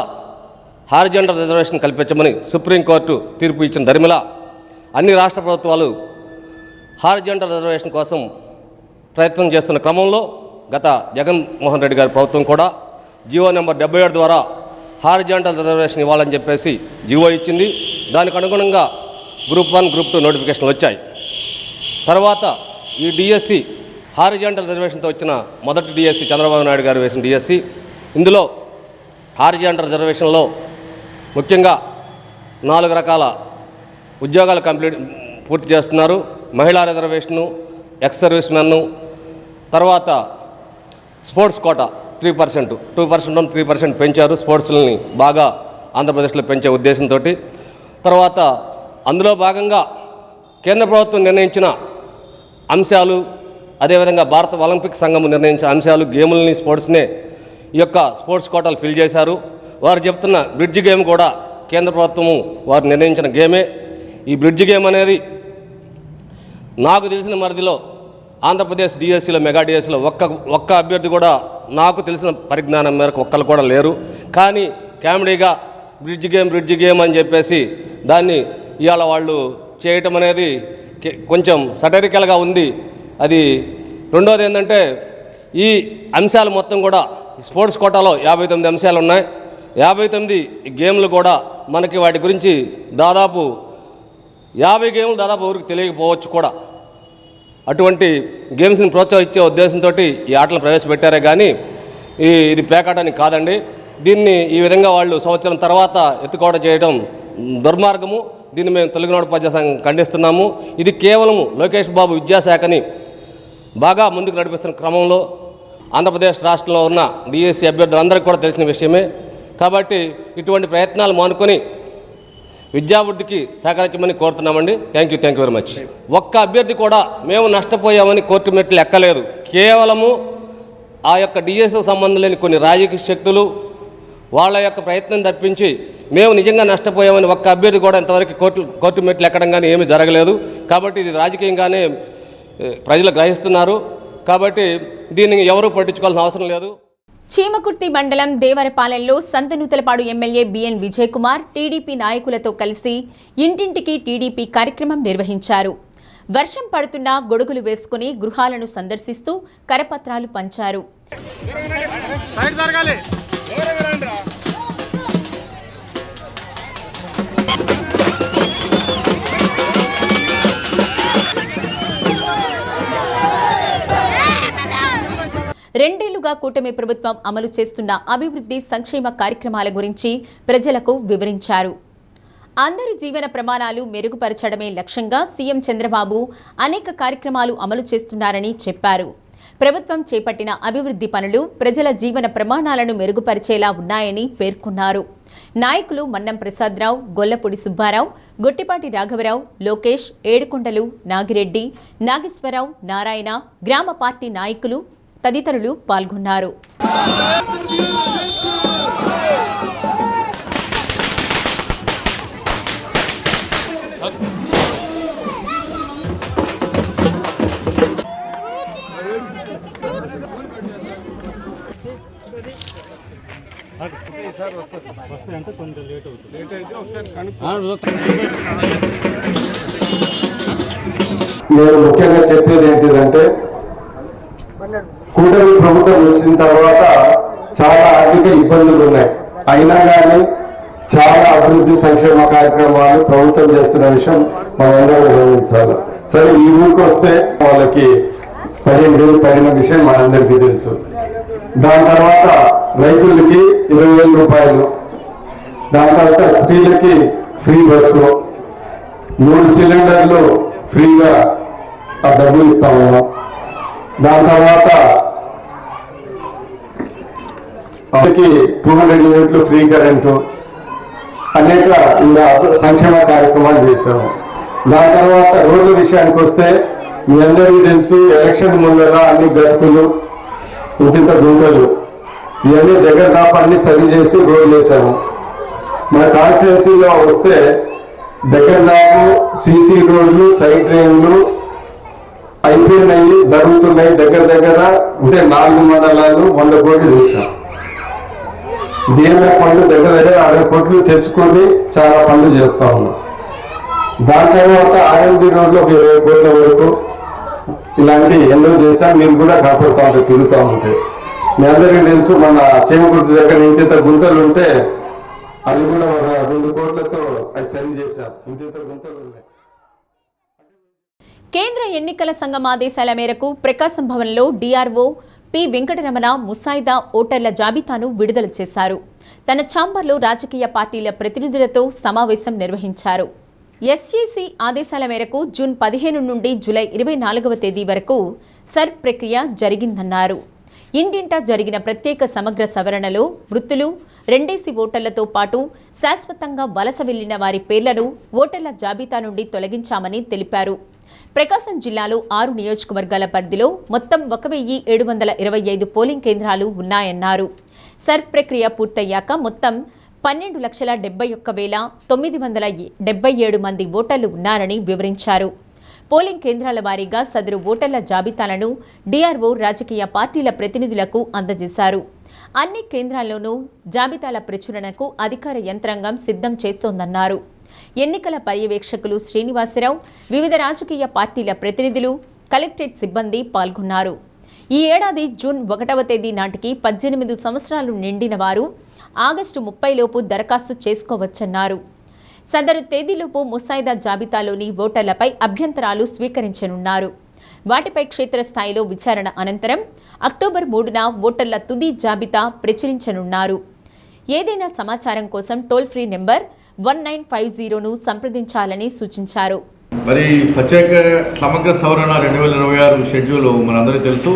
హారిజాంటల్ రిజర్వేషన్ కల్పించమని సుప్రీంకోర్టు తీర్పు ఇచ్చిన దరిమిలా అన్ని రాష్ట్ర ప్రభుత్వాలు హారిజాంటల్ రిజర్వేషన్ కోసం ప్రయత్నం చేస్తున్న క్రమంలో గత జగన్మోహన్ రెడ్డి గారి ప్రభుత్వం కూడా జీవో నెంబర్ 77 ద్వారా హారిజాంటల్ రిజర్వేషన్ ఇవ్వాలని చెప్పేసి జీవో ఇచ్చింది. దానికి అనుగుణంగా గ్రూప్ 1, గ్రూప్ 2 నోటిఫికేషన్లు వచ్చాయి. తర్వాత ఈ డిఎస్సి హారిజాంటల్ రిజర్వేషన్తో వచ్చిన మొదటి డిఎస్సి చంద్రబాబు నాయుడు గారు వేసిన డిఎస్సి. ఇందులో హారిజాంటల్ రిజర్వేషన్లో ముఖ్యంగా 4 రకాల ఉద్యోగాలు పూర్తి చేస్తున్నారు. మహిళా రిజర్వేషను, ఎక్స్ సర్వీస్ మెన్ను, తర్వాత స్పోర్ట్స్ కోటా 3%, 2% 3% పెంచారు. స్పోర్ట్స్ని బాగా ఆంధ్రప్రదేశ్లో పెంచే ఉద్దేశంతో. తర్వాత అందులో భాగంగా కేంద్ర ప్రభుత్వం నిర్ణయించిన అంశాలు, అదేవిధంగా భారత ఒలింపిక్ సంఘం నిర్ణయించిన అంశాలు, గేములని, స్పోర్ట్స్నే ఈ యొక్క స్పోర్ట్స్ కోటాలు ఫిల్ చేశారు. వారు చెప్తున్న బ్రిడ్జ్ గేమ్ కూడా కేంద్ర ప్రభుత్వము వారు నిర్ణయించిన గేమే. ఈ బ్రిడ్జ్ గేమ్ అనేది నాకు తెలిసిన పరిధిలో ఆంధ్రప్రదేశ్ డిఎస్సిలో, మెగా డిఎస్సిలో ఒక్క అభ్యర్థి కూడా నాకు తెలిసిన పరిజ్ఞానం మేరకు ఒక్కరు కూడా లేరు. కానీ కామెడీగా బ్రిడ్జ్ గేమ్ అని చెప్పేసి దాన్ని ఇవాళ వాళ్ళు చేయటం అనేది కొంచెం సటరికల్గా ఉంది. అది రెండోది ఏంటంటే ఈ అంశాలు మొత్తం కూడా స్పోర్ట్స్ కోటాలో 59 అంశాలు ఉన్నాయి. 59 గేమ్లు కూడా మనకి వాటి గురించి దాదాపు 50 గేమ్లు దాదాపు ఎవరికి తెలియకపోవచ్చు కూడా. అటువంటి గేమ్స్ని ప్రోత్సహించే ఉద్దేశంతో ఈ ఆటలను ప్రవేశపెట్టారే కానీ ఇది పేకాటానికి కాదండి. దీన్ని ఈ విధంగా వాళ్ళు సంవత్సరం తర్వాత ఎత్తుకోవడం చేయడం దుర్మార్గము. దీన్ని మేము తెలుగునాడు ఉపాధ్యాయ సంఘం ఖండిస్తున్నాము. ఇది కేవలము లోకేష్ బాబు విద్యాశాఖని బాగా ముందుకు నడిపిస్తున్న క్రమంలో ఆంధ్రప్రదేశ్ రాష్ట్రంలో ఉన్న డిఎస్సి అభ్యర్థులందరికీ కూడా తెలిసిన విషయమే. కాబట్టి ఇటువంటి ప్రయత్నాలు మానుకొని విద్యాభివృద్ధికి సహకరించమని కోరుతున్నామండి. Thank you very much. ఒక్క అభ్యర్థి కూడా మేము నష్టపోయామని కోర్టు మెట్లు ఎక్కలేదు. కేవలము ఆ యొక్క డిఎస్సికి సంబంధం లేని కొన్ని రాజకీయ శక్తులు వాళ్ళ యొక్క ప్రయత్నం తప్పించి మేము నిజంగా నష్టపోయామని ఒక్క అభ్యర్థి కూడా ఇంతవరకు కోర్టు మెట్లు ఎక్కడం కానీ ఏమీ జరగలేదు. కాబట్టి ఇది రాజకీయంగానే ప్రజలు గ్రహిస్తున్నారు. కాబట్టి దీన్ని ఎవరూ పట్టించుకోవాల్సిన అవసరం లేదు. చీమకుర్తి మండలం దేవరపాలెంలో Santhanuthalapadu MLA BN Vijay Kumar TDP నాయకులతో కలిసి ఇంటింటికి టీడీపీ కార్యక్రమం నిర్వహించారు. వర్షం పడుతున్నా గొడుగులు వేసుకుని గృహాలను సందర్శిస్తూ కరపత్రాలు పంచారు. రెండేళ్లుగా కూటమి ప్రభుత్వం అమలు చేస్తున్న అభివృద్ధి సంక్షేమ కార్యక్రమాల గురించి ప్రజలకు వివరించారు. అందరి జీవన ప్రమాణాలు మెరుగుపరచడమే లక్ష్యంగా సీఎం చంద్రబాబు అనేక కార్యక్రమాలు అమలు చేస్తున్నారని చెప్పారు. ప్రభుత్వం చేపట్టిన అభివృద్ధి పనులు ప్రజల జీవన ప్రమాణాలను మెరుగుపరిచేలా ఉన్నాయని పేర్కొన్నారు. నాయకులు మన్నం ప్రసాదరావు, గొల్లపూడి సుబ్బారావు, గొట్టిపాటి రాఘవరావు, లోకేష్, ఏడుకొండలు, నాగిరెడ్డి, నాగేశ్వరరావు, నారాయణ, గ్రామ పార్టీ నాయకులు తదితరులు పాల్గొన్నారు. నేను ముఖ్యంగా చెప్పేది ఏంటిదంటే కూటమి ప్రభుత్వం వచ్చిన తర్వాత చాలా ఆర్థిక ఇబ్బందులు ఉన్నాయి. అయినా కానీ చాలా అభివృద్ధి సంక్షేమ కార్యక్రమాలు ప్రభుత్వం చేస్తున్న విషయం మనందరం గమనించాలి. సరే, ఈ ఊరికి వస్తే వాళ్ళకి 15,000 పడిన విషయం మనందరికీ తెలుసు. దాని తర్వాత రైతులకి 20,000 రూపాయలు, దాని తర్వాత స్త్రీలకి ఫ్రీ బస్సు, 3 సిలిండర్లు ఫ్రీగా ఆ డబ్బులు ఇస్తాము. దాని తర్వాత 200 యూనిట్లు ఫ్రీ కరెంటు, అనేక ఇలా సంక్షేమ కార్యక్రమాలు చేశాము. దాని తర్వాత రోడ్ల విషయానికి వస్తే మీ అందరికీ తెలుసు, ఎలక్షన్ ముందర అన్ని గతుకులు, ఇంత గుంతలు ఇవన్నీ దగ్గర దాపా అన్ని సరి చేసి రోడ్లు వేసాము. మన కాన్స్టిట్యున్సీలో వస్తే దగ్గర దాపు సీసీ రోడ్లు, సైడ్ డ్రైన్లు అయిపోయినాయి, జరుగుతున్నాయి. దగ్గర ఉంటే 4 మండలాలు 100 కోట్లు చేశాం. డిఎంఎఫ్ ఫండ్ దగ్గర 60 కోట్లు తెచ్చుకొని చాలా పనులు చేస్తా ఉన్నాం. దాని తర్వాత ఆర్ఎండి రోడ్లో ఒక 20 కోట్ల వరకు ఇలాంటి ఎన్నో చేశాం. మీరు కూడా కాపాడుతూ ఉంటాయి, తిరుగుతూ ఉంటాయి. మీ అందరికీ తెలుసు, మన చేమకుర్తి దగ్గర ఇంత గుంతలు ఉంటే అది కూడా 2 కోట్లతో అది సరి చేశాం. ఇంత గుంతలు ఉన్నాయి. కేంద్ర ఎన్నికల సంఘం ఆదేశాల మేరకు ప్రకాశం భవన్లో డిఆర్ఓ పి వెంకటరమణ ముసాయిదా ఓటర్ల జాబితాను విడుదల చేశారు. తన ఛాంబర్లో రాజకీయ పార్టీల ప్రతినిధులతో సమావేశం నిర్వహించారు. ఎస్ఈసి ఆదేశాల మేరకు జూన్ 15 నుండి జూలై 24వ తేదీ వరకు సర్ ప్రక్రియ జరిగిందన్నారు. ఇంటింటా జరిగిన ప్రత్యేక సమగ్ర సవరణలో వృత్తులు, రెండేసి ఓటర్లతో పాటు శాశ్వతంగా వలస వెళ్లిన వారి పేర్లను ఓటర్ల జాబితా నుండి తొలగించామని తెలిపారు. ప్రకాశం జిల్లాలో 6 నియోజకవర్గాల పరిధిలో మొత్తం 1725 పోలింగ్ కేంద్రాలు ఉన్నాయన్నారు. సర్ ప్రక్రియ పూర్తయ్యాక మొత్తం 12,71,977 మంది ఓటర్లు ఉన్నారని వివరించారు. పోలింగ్ కేంద్రాల వారీగా సదరు ఓటర్ల జాబితాలను డిఆర్ఓ రాజకీయ పార్టీల ప్రతినిధులకు అందజేశారు. అన్ని కేంద్రాల్లోనూ జాబితాల ప్రచురణకు అధికార యంత్రాంగం సిద్ధం చేస్తోందన్నారు. ఎన్నికల పర్యవేక్షకులు శ్రీనివాసరావు, వివిధ రాజకీయ పార్టీల ప్రతినిధులు, కలెక్టరేట్ సిబ్బంది పాల్గొన్నారు. ఈ ఏడాది జూన్ 1వ తేదీ నాటికి 18 సంవత్సరాలు నిండిన వారు ఆగస్టు 30 లోపు దరఖాస్తు చేసుకోవచ్చన్నారు. సదరు తేదీలోపు ముసాయిదా జాబితాలోని ఓటర్లపై అభ్యంతరాలు స్వీకరించనున్నారు. వాటిపై క్షేత్రస్థాయిలో విచారణ అనంతరం అక్టోబర్ 3న ఓటర్ల తుది జాబితా ప్రచురించనున్నారు. ఏదైనా సమాచారం కోసం టోల్ ఫ్రీ నెంబర్ 1950ను సంప్రదించాలని సూచించారు. మరి ప్రత్యేక సమగ్ర సవరణ 2026 షెడ్యూల్ మనందరికీ తెలుసు.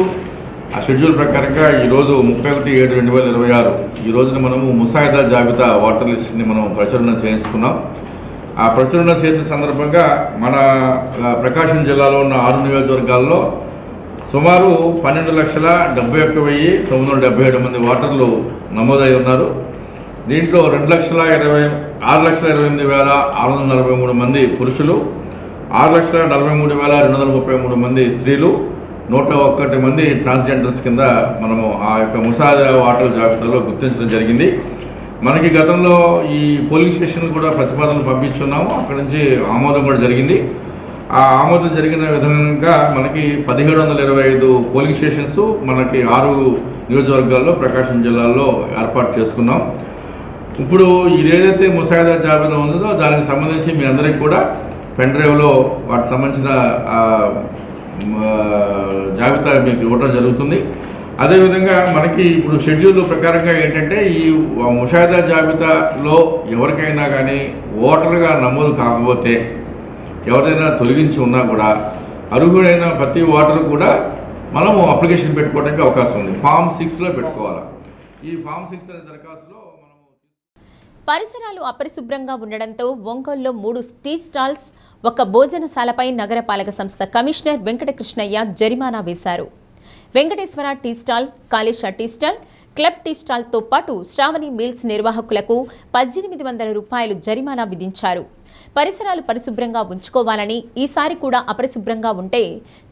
ఆ షెడ్యూల్ ప్రకారంగా ఈరోజు 31/7/2026 ఈ రోజున మనము ముసాయిదా జాబితా ఓటర్ లిస్ట్ని మనం ప్రచురణ చేయించుకున్నాం. ఆ ప్రచురణ చేసే సందర్భంగా మన ప్రకాశం జిల్లాలో ఉన్న 6 నియోజకవర్గాల్లో సుమారు 12,71,977 మంది ఓటర్లు నమోదై ఉన్నారు. దీంట్లో 6,28,643 మంది పురుషులు, 6,43,233 మంది స్త్రీలు, 101 మంది ట్రాన్స్జెండర్స్ కింద మనము ఆ యొక్క ముసాయిదా ఓటర్ల జాబితాలో గుర్తించడం జరిగింది. మనకి గతంలో ఈ పోలింగ్ స్టేషన్లు కూడా ప్రతిపాదనలు పంపించున్నాము. అక్కడి నుంచి ఆమోదం కూడా జరిగింది. ఆ ఆమోదం జరిగిన విధంగా మనకి 1725 పోలింగ్ స్టేషన్స్ మనకి 6 నియోజకవర్గాల్లో ప్రకాశం జిల్లాలో ఏర్పాటు చేసుకున్నాం. ఇప్పుడు ఇదేదైతే ముసాయిదా జాబితా ఉందో దానికి సంబంధించి మీ అందరికీ కూడా పెన్ డ్రైవ్లో వాటికి సంబంధించిన జాబితా మీకు ఇవ్వడం జరుగుతుంది. అదేవిధంగా మనకి ఇప్పుడు షెడ్యూల్ ప్రకారంగా ఏంటంటే ఈ ముసాయిదా జాబితాలో ఎవరికైనా కానీ ఓటర్గా నమోదు కాకపోతే, ఎవరైనా తొలగించి ఉన్నా కూడా అర్హుడైన ప్రతి ఓటరు కూడా మనము అప్లికేషన్ పెట్టుకోవడానికి అవకాశం ఉంది. ఫామ్ 6లో పెట్టుకోవాలి. ఈ ఫామ్ 6 అనే దరఖాస్తులో పరిసరాలు అపరిశుభ్రంగా ఉండడంతో ఒంగోలులో 3 టీ స్టాల్స్, ఒక భోజనశాలపై నగరపాలక సంస్థ కమిషనర్ వెంకటకృష్ణయ్య జరిమానా వేశారు. Venkateswara tea stall, Kalesha tea stall, club tea స్టాల్తో పాటు శ్రావణి మీల్స్ నిర్వాహకులకు 1800 రూపాయలు జరిమానా విధించారు. పరిసరాలు పరిశుభ్రంగా ఉంచుకోవాలని, ఈసారి కూడా అపరిశుభ్రంగా ఉంటే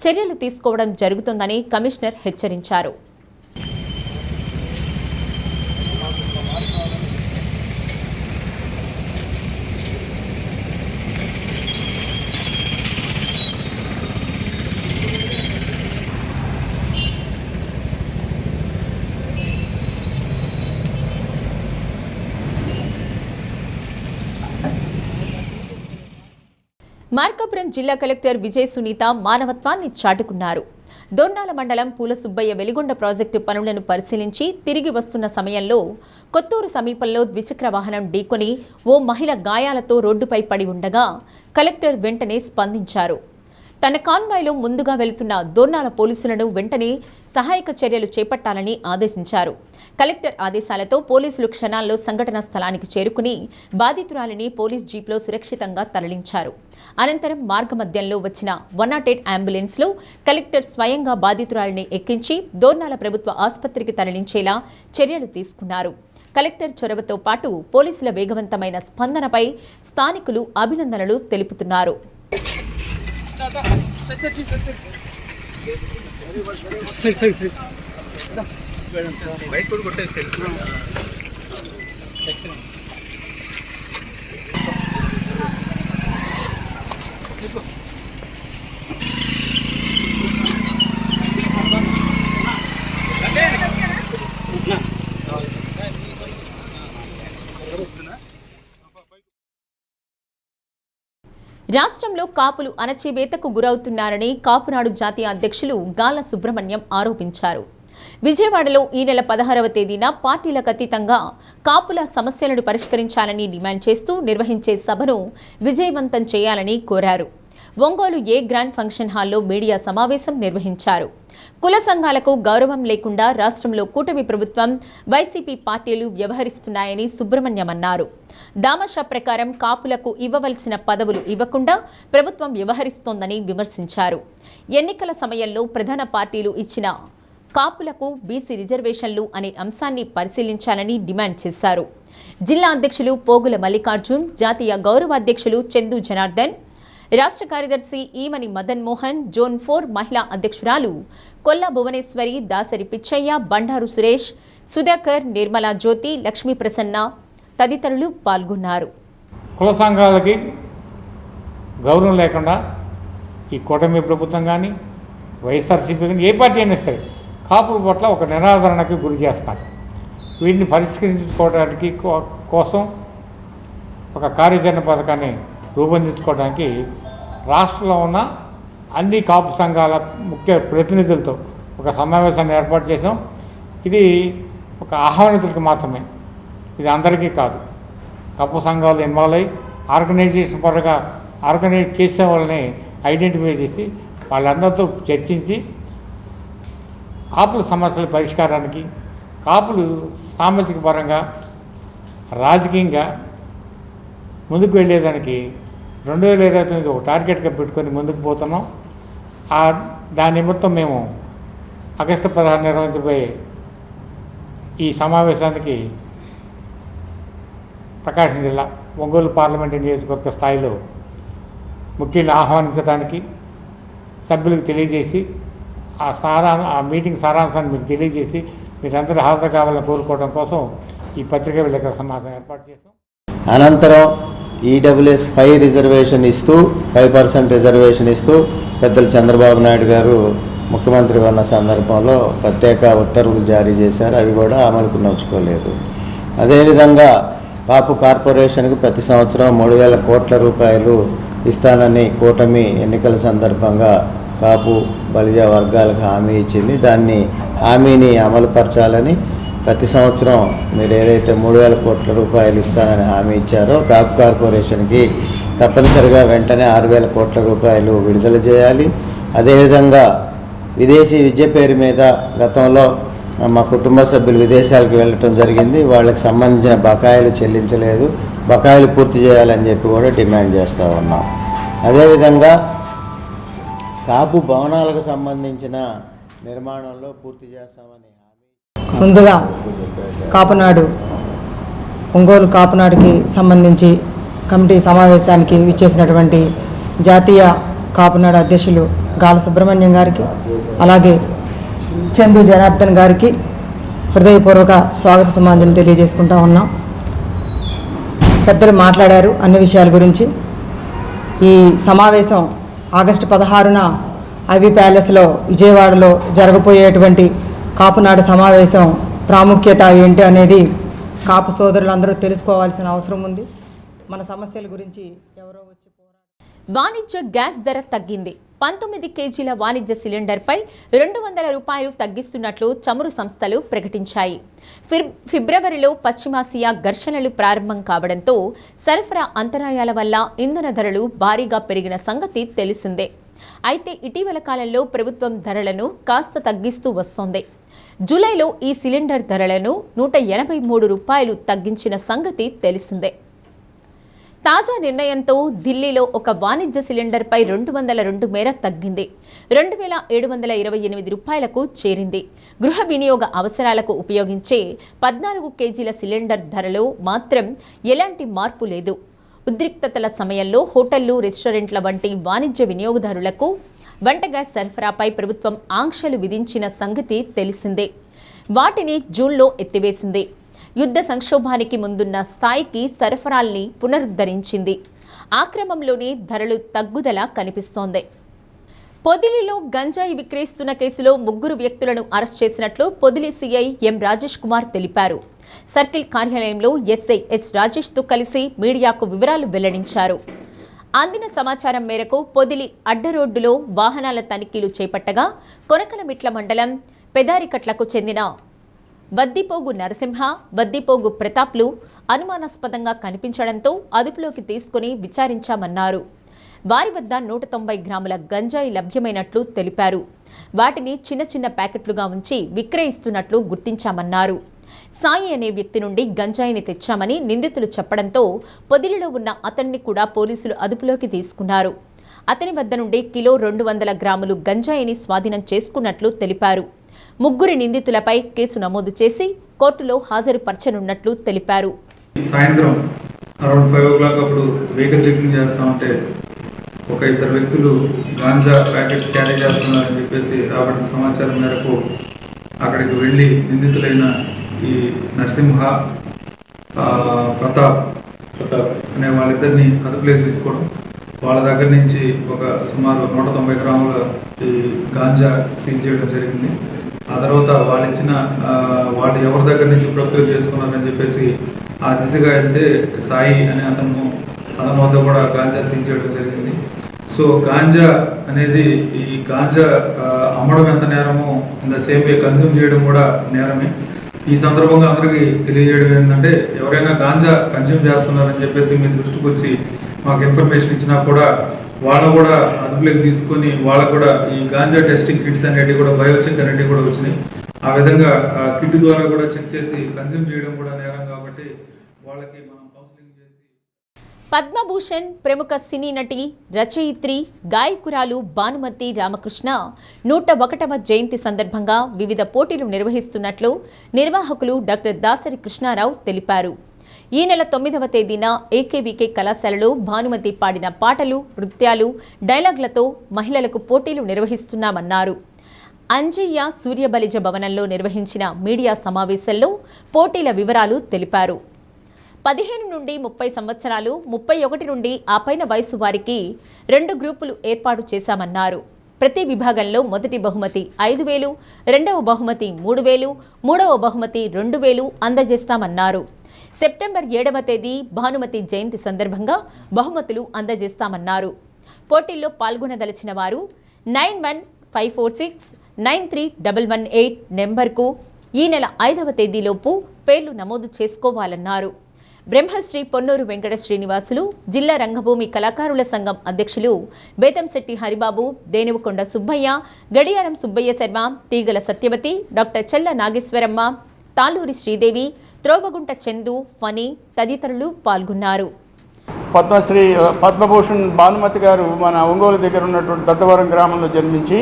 చర్యలు తీసుకోవడం జరుగుతుందని కమిషనర్ హెచ్చరించారు. మార్కాపురం జిల్లా కలెక్టర్ విజయ్ సునీత మానవత్వాన్ని చాటుకున్నారు. దొర్నాల మండలం పూలసుబ్బయ్య వెలిగొండ ప్రాజెక్టు పనులను పరిశీలించి తిరిగి వస్తున్న సమయంలో కొత్తూరు సమీపంలో ద్విచక్ర వాహనం ఢీకొని ఓ మహిళ గాయాలతో రోడ్డుపై పడి ఉండగా కలెక్టర్ వెంటనే స్పందించారు. తన కాన్వాయ్లో ముందుగా వెళుతున్న దొర్నాల పోలీసులను వెంటనే సహాయక చర్యలు చేపట్టాలని ఆదేశించారు. కలెక్టర్ ఆదేశాలతో పోలీసులు క్షణాల్లో సంఘటనా స్థలానికి చేరుకుని బాధితురాలిని పోలీస్ జీప్లో సురక్షితంగా తరలించారు. అనంతరం మార్గమధ్యంలో వచ్చిన 108 అంబులెన్స్లో కలెక్టర్ స్వయంగా బాధితురాలిని ఎక్కించి దొర్నాల ప్రభుత్వ ఆసుపత్రికి తరలించేలా చర్యలు తీసుకున్నారు. కలెక్టర్ చొరవతో పాటు పోలీసుల వేగవంతమైన స్పందనపై స్థానికులు అభినందనలు తెలుపుతున్నారు. రాష్ట్రంలో కాపులు అణచివేతకు గురవుతున్నారని కాపునాడు జాతీయ అధ్యక్షులు గాల సుబ్రహ్మణ్యం ఆరోపించారు. విజయవాడలో ఈ నెల 16వ తేదీన పార్టీలకు అతీతంగా కాపుల సమస్యలను పరిష్కరించాలని డిమాండ్ చేస్తూ నిర్వహించే సభను విజయవంతం చేయాలని కోరారు. ఒంగోలు ఏ గ్రాండ్ ఫంక్షన్ హాల్లో మీడియా సమావేశం నిర్వహించారు. కుల సంఘాలకు గౌరవం లేకుండా రాష్ట్రంలో కూటమి ప్రభుత్వం వైసీపీ పార్టీలు వ్యవహరిస్తున్నాయని సుబ్రహ్మణ్యం అన్నారు. దామాషా ప్రకారం కాపులకు ఇవ్వవలసిన పదవులు ఇవ్వకుండా ప్రభుత్వం వ్యవహరిస్తోందని విమర్శించారు. ఎన్నికల సమయంలో ప్రధాన పార్టీలు ఇచ్చిన కాపులకు బీసీ రిజర్వేషన్లు అనే అంశాన్ని పరిశీలించాలని డిమాండ్ చేశారు. జిల్లా అధ్యక్షులు పోగుల మల్లికార్జున్, జాతీయ గౌరవాధ్యక్షులు చందు జనార్దన్, రాష్ట్ర కార్యదర్శి ఈమని మదన్ మోహన్, జోన్ 4 మహిళా అధ్యక్షురాలు కొల్లా భువనేశ్వరి, దాసరి పిచ్చయ్య, బండారు సురేష్, సుధాకర్, నిర్మలా జ్యోతి, లక్ష్మీ ప్రసన్న తదితరులు పాల్గొన్నారు. కుల సంఘాలకి గౌరవం లేకుండా ఈ కూటమి ప్రభుత్వం కానీ వైఎస్ఆర్సీపీ కానీ ఏ పార్టీ అయినా సరే కాపుల పట్ల ఒక నిరాదరణకి గురి చేస్తున్నారు. వీటిని పరిష్కరించుకోవడానికి కోసం ఒక కార్యాచరణ పథకాన్ని రూపొందించుకోవడానికి రాష్ట్రంలో ఉన్న అన్ని కాపు సంఘాల ముఖ్య ప్రతినిధులతో ఒక సమావేశాన్ని ఏర్పాటు చేసాం. ఇది ఒక ఆహ్వానితులకు మాత్రమే, ఇది అందరికీ కాదు. కాపు సంఘాలు ఇన్వాల్వ్ అయ్యి ఆర్గనైజేషన్ పరంగా ఆర్గనైజ్ చేసే వాళ్ళని ఐడెంటిఫై చేసి వాళ్ళందరితో చర్చించి కాపుల సమస్యల పరిష్కారానికి, కాపులు సామాజిక పరంగా రాజకీయంగా ముందుకు వెళ్ళేదానికి 2029 ఒక టార్గెట్గా పెట్టుకొని ముందుకు పోతున్నాం. దాని నిమిత్తం మేము ఆగస్టు 16 నిర్వహించబోయే ఈ సమావేశానికి ప్రకాశం జిల్లా ఒంగోలు పార్లమెంటు నియోజకవర్గ స్థాయిలో ముఖ్యులను ఆహ్వానించడానికి సభ్యులకు తెలియజేసి ఆ మీటింగ్ సారాంశాన్ని మీకు తెలియజేసి మీరందరూ హాజరు కావాలని కోరుకోవడం కోసం ఈ పత్రికా విలేకరుల సమావేశం ఏర్పాటు చేస్తాం. అనంతరం ఈడబ్ల్యూఎస్ 5 రిజర్వేషన్ ఇస్తూ 5% రిజర్వేషన్ ఇస్తూ పెద్దలు చంద్రబాబు నాయుడు గారు ముఖ్యమంత్రి ఉన్న సందర్భంలో ప్రత్యేక ఉత్తర్వులు జారీ చేశారు. అవి కూడా అమలుకు నోచుకోలేదు. అదేవిధంగా కాపు కార్పొరేషన్కి ప్రతి సంవత్సరం 3,000 కోట్ల రూపాయలు ఇస్తానని కూటమి ఎన్నికల సందర్భంగా కాపు బలిజ వర్గాలకు హామీ ఇచ్చింది. దాన్ని హామీని అమలుపరచాలని ప్రతి సంవత్సరం మీరు ఏదైతే 3,000 కోట్ల రూపాయలు ఇస్తానని హామీ ఇచ్చారో కాపు కార్పొరేషన్కి తప్పనిసరిగా వెంటనే 6,000 కోట్ల రూపాయలు విడుదల చేయాలి. అదేవిధంగా విదేశీ విద్య పేరు మీద గతంలో మా కుటుంబ సభ్యులు విదేశాలకు వెళ్ళటం జరిగింది. వాళ్ళకి సంబంధించిన బకాయిలు చెల్లించలేదు. బకాయిలు పూర్తి చేయాలని చెప్పి కూడా డిమాండ్ చేస్తూ ఉన్నాం. అదేవిధంగా కాపు భవనాలకు సంబంధించిన నిర్మాణంలో పూర్తి చేస్తామని ముందుగా కాపునాడు ఒంగోలు కాపునాడుకి సంబంధించి కమిటీ సమావేశానికి విచ్చేసినటువంటి జాతీయ కాపునాడు అధ్యక్షులు గాల సుబ్రహ్మణ్యం గారికి, అలాగే చందు జనార్దన్ గారికి హృదయపూర్వక స్వాగత సమాంజలి తెలియజేసుకుంటా ఉన్నాం. పెద్దలు మాట్లాడారు అన్ని విషయాల గురించి. ఈ సమావేశం ఆగస్టు 16న ఐవి ప్యాలెస్లో విజయవాడలో జరగబోయేటువంటి కాపునాడు సమావేశం ప్రాముఖ్యత ఏంటి అనేది కాపు సోదరులందరూ తెలుసుకోవాల్సిన అవసరం ఉంది. మన సమస్యల గురించి ఎవరో వచ్చి వాణిజ్య గ్యాస్ ధర తగ్గింది. 19 కేజీల వాణిజ్య సిలిండర్పై 200 రూపాయలు తగ్గిస్తున్నట్లు చమురు సంస్థలు ప్రకటించాయి. ఫిబ్రవరిలో పశ్చిమాసియా ఘర్షణలు ప్రారంభం కావడంతో సరఫరా అంతరాయాల వల్ల ఇంధన ధరలు భారీగా పెరిగిన సంగతి తెలిసిందే. అయితే ఇటీవల కాలంలో ప్రభుత్వం ధరలను కాస్త తగ్గిస్తూ వస్తోంది. జూలైలో ఈ సిలిండర్ ధరలను 183 రూపాయలు తగ్గించిన సంగతి తెలిసిందే. తాజా నిర్ణయంతో ఢిల్లీలో ఒక వాణిజ్య సిలిండర్పై 202 మేర తగ్గింది. 2728 రూపాయలకు చేరింది. గృహ వినియోగ అవసరాలకు ఉపయోగించే 14 కేజీల సిలిండర్ ధరలో మాత్రం ఎలాంటి మార్పు లేదు. ఉద్రిక్తతల సమయంలో హోటళ్లు, రెస్టారెంట్ల వంటి వాణిజ్య వినియోగదారులకు వంట గ్యాస్ సరఫరాపై ప్రభుత్వం ఆంక్షలు విధించిన సంగతి తెలిసిందే. వాటిని జూన్లో ఎత్తివేసింది. యుద్ధ సంక్షోభానికి ముందున్న స్థాయికి సరఫరాల్ని పునరుద్ధరించింది. ఆ క్రమంలోనే ధరలు తగ్గుదల కనిపిస్తోంది. పొదిలిలో గంజాయి విక్రయిస్తున్న కేసులో 3 వ్యక్తులను అరెస్ట్ చేసినట్లు పొదిలి సీఐ ఎం రాజేష్ కుమార్ తెలిపారు. సర్కిల్ కార్యాలయంలో ఎస్ఐ ఎస్ రాజేష్తో కలిసి మీడియాకు వివరాలు వెల్లడించారు. అందిన సమాచారం మేరకు పొదిలి అడ్డరోడ్డులో వాహనాల తనిఖీలు చేపట్టగా కొనకలమిట్ల మండలం పెదారికట్లకు చెందిన వద్దిపోగు నరసింహ, వద్దిపోగు ప్రతాప్లు అనుమానాస్పదంగా కనిపించడంతో అదుపులోకి తీసుకుని విచారించామన్నారు. వారి వద్ద 190 గ్రాముల గంజాయి లభ్యమైనట్లు తెలిపారు. వాటిని చిన్న చిన్న ప్యాకెట్లుగా ఉంచి విక్రయిస్తున్నట్లు గుర్తించామన్నారు. సాయి అనే వ్యక్తి నుండి గంజాయిని తెచ్చామని నిందితులు చెప్పడంతో పొదిలిలో ఉన్న అతన్ని కూడా పోలీసులు అదుపులోకి తీసుకున్నారు. అతని వద్ద నుండి కిలో 200 గ్రాములు గంజాయిని స్వాధీనం చేసుకున్నట్లు తెలిపారు. 3 నిందితులపై కేసు నమోదు చేసి కోర్టులో హాజరుపరచనున్నట్లు తెలిపారు. సాయంత్రం అరౌండ్ 5 o'clock అప్పుడు వెహికల్ చెకింగ్ చేస్తా ఉంటే ఒక 2 వ్యక్తులు గాంజా ప్యాకెట్స్ క్యారీ చేస్తున్నారని చెప్పేసి రాబడిన సమాచారం మేరకు అక్కడికి వెళ్ళి నిందితులైన ఈ నరసింహ, ప్రతాప్ అనే వాళ్ళిద్దరిని అదుపులోకి తీసుకోవడం, వాళ్ళ దగ్గర నుంచి ఒక సుమారు 190 గ్రాముల ఈ గాంజా సీజ్ చేయడం జరిగింది. ఆ తర్వాత వాళ్ళు ఎవరి దగ్గర నుంచి ప్రొక్యూర్ చేసుకున్నారని చెప్పేసి ఆ దిశగా వెళ్తే సాయి అనే అతని వద్ద కూడా గాంజా సీజ్ చేయడం జరిగింది. సో గాంజా అనేది ఈ గాంజా అమ్మడం ఎంత నేరమో in the same way consume చేయడం కూడా నేరమే. ఈ సందర్భంగా అందరికీ తెలియజేయడం ఏంటంటే ఎవరైనా గాంజా కన్జ్యూమ్ చేస్తున్నారని చెప్పేసి మీ దృష్టికి వచ్చి మాకు ఇన్ఫర్మేషన్ ఇచ్చినా కూడా వాళ్ళు కూడా అదుపులోకి తీసుకొని వాళ్ళకు కూడా ఈ గాంజా టెస్టింగ్ కిట్స్ అనేటివి కూడా బయోచెక్ అనేటివి కూడా వచ్చినాయి. ఆ విధంగా కిట్ ద్వారా కూడా చెక్ చేసి కన్జ్యూమ్ చేయడం కూడా నేరం కాబట్టి వాళ్ళకి మనం కౌన్సిలింగ్ చేసి. పద్మభూషణ్ ప్రముఖ సినీ నటి, రచయిత్రి, గాయకురాలు భానుమతి రామకృష్ణ 101వ జయంతి సందర్భంగా వివిధ పోటీలు నిర్వహిస్తున్నట్లు నిర్వాహకులు డాక్టర్ దాసరి కృష్ణారావు తెలిపారు. ఈ నెల 9వ తేదీన ఏకేవీకే కళాశాలలో భానుమతి పాడిన పాటలు, నృత్యాలు, డైలాగ్లతో మహిళలకు పోటీలు నిర్వహిస్తున్నామన్నారు. అంజయ్య సూర్యబలిజ భవనంలో నిర్వహించిన మీడియా సమావేశంలో పోటీల వివరాలు తెలిపారు. 15 నుండి 30 సంవత్సరాలు, 31 నుండి ఆ పైన వయసు వారికి 2 గ్రూపులు ఏర్పాటు చేశామన్నారు. ప్రతి విభాగంలో మొదటి బహుమతి 5,000, రెండవ బహుమతి 3,000, మూడవ బహుమతి 2,000 అందజేస్తామన్నారు. సెప్టెంబర్ 7వ తేదీ భానుమతి జయంతి సందర్భంగా బహుమతులు అందజేస్తామన్నారు. పోటీల్లో పాల్గొనదలిచిన వారు 9154693118 నెంబర్కు ఈ నెల 5వ తేదీలోపు పేర్లు నమోదు చేసుకోవాలన్నారు. బ్రహ్మశ్రీ పొన్నూరు వెంకట శ్రీనివాసులు, జిల్లా రంగభూమి కళాకారుల సంఘం అధ్యక్షులు బేతంశెట్టి హరిబాబు, దేనివకొండ సుబ్బయ్య, గడియారం సుబ్బయ్య శర్మ, తీగల సత్యవతి, డాక్టర్ చెల్ల నాగేశ్వరమ్మ, తాళూరి శ్రీదేవి, త్రోవగుంట చందు, ఫణి తదితరులు పాల్గొన్నారు. పద్మశ్రీ పద్మభూషణ్ భానుమతి గారు మన ఒంగోలు దగ్గర ఉన్నటువంటి దొడ్డవరం గ్రామంలో జన్మించి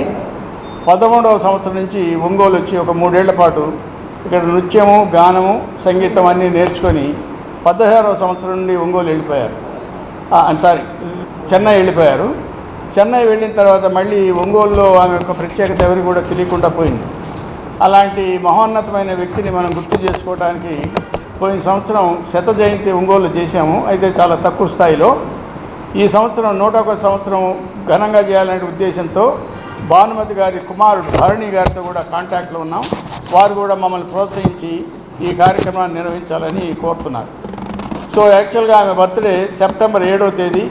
13వ సంవత్సరం నుంచి ఒంగోలు వచ్చి ఒక 3 ఏళ్ల పాటు ఇక్కడ నృత్యము, గానము, సంగీతం అన్నీ నేర్చుకొని 16వ సంవత్సరం నుండి ఒంగోలు వెళ్ళిపోయారు. చెన్నై వెళ్ళిపోయారు. చెన్నై వెళ్ళిన తర్వాత మళ్ళీ ఒంగోలులో ఆమె యొక్క ప్రత్యేకత ఎవరికి కూడా తెలియకుండా పోయింది. అలాంటి మహోన్నతమైన వ్యక్తిని మనం గుర్తు చేసుకోవడానికి పోయిన సంవత్సరం 100వ జయంతి ఒంగోలు చేశాము. అయితే చాలా తక్కువ స్థాయిలో. ఈ సంవత్సరం 101 సంవత్సరం ఘనంగా చేయాలనే ఉద్దేశంతో భానుమతి గారి కుమారుడు భరణి గారితో కూడా కాంటాక్ట్లో ఉన్నాం. వారు కూడా మమ్మల్ని ప్రోత్సహించి ఈ కార్యక్రమాన్ని నిర్వహించాలని కోరుతున్నారు. సో యాక్చువల్గా ఆమె బర్త్డే సెప్టెంబర్ 7వ తేదీ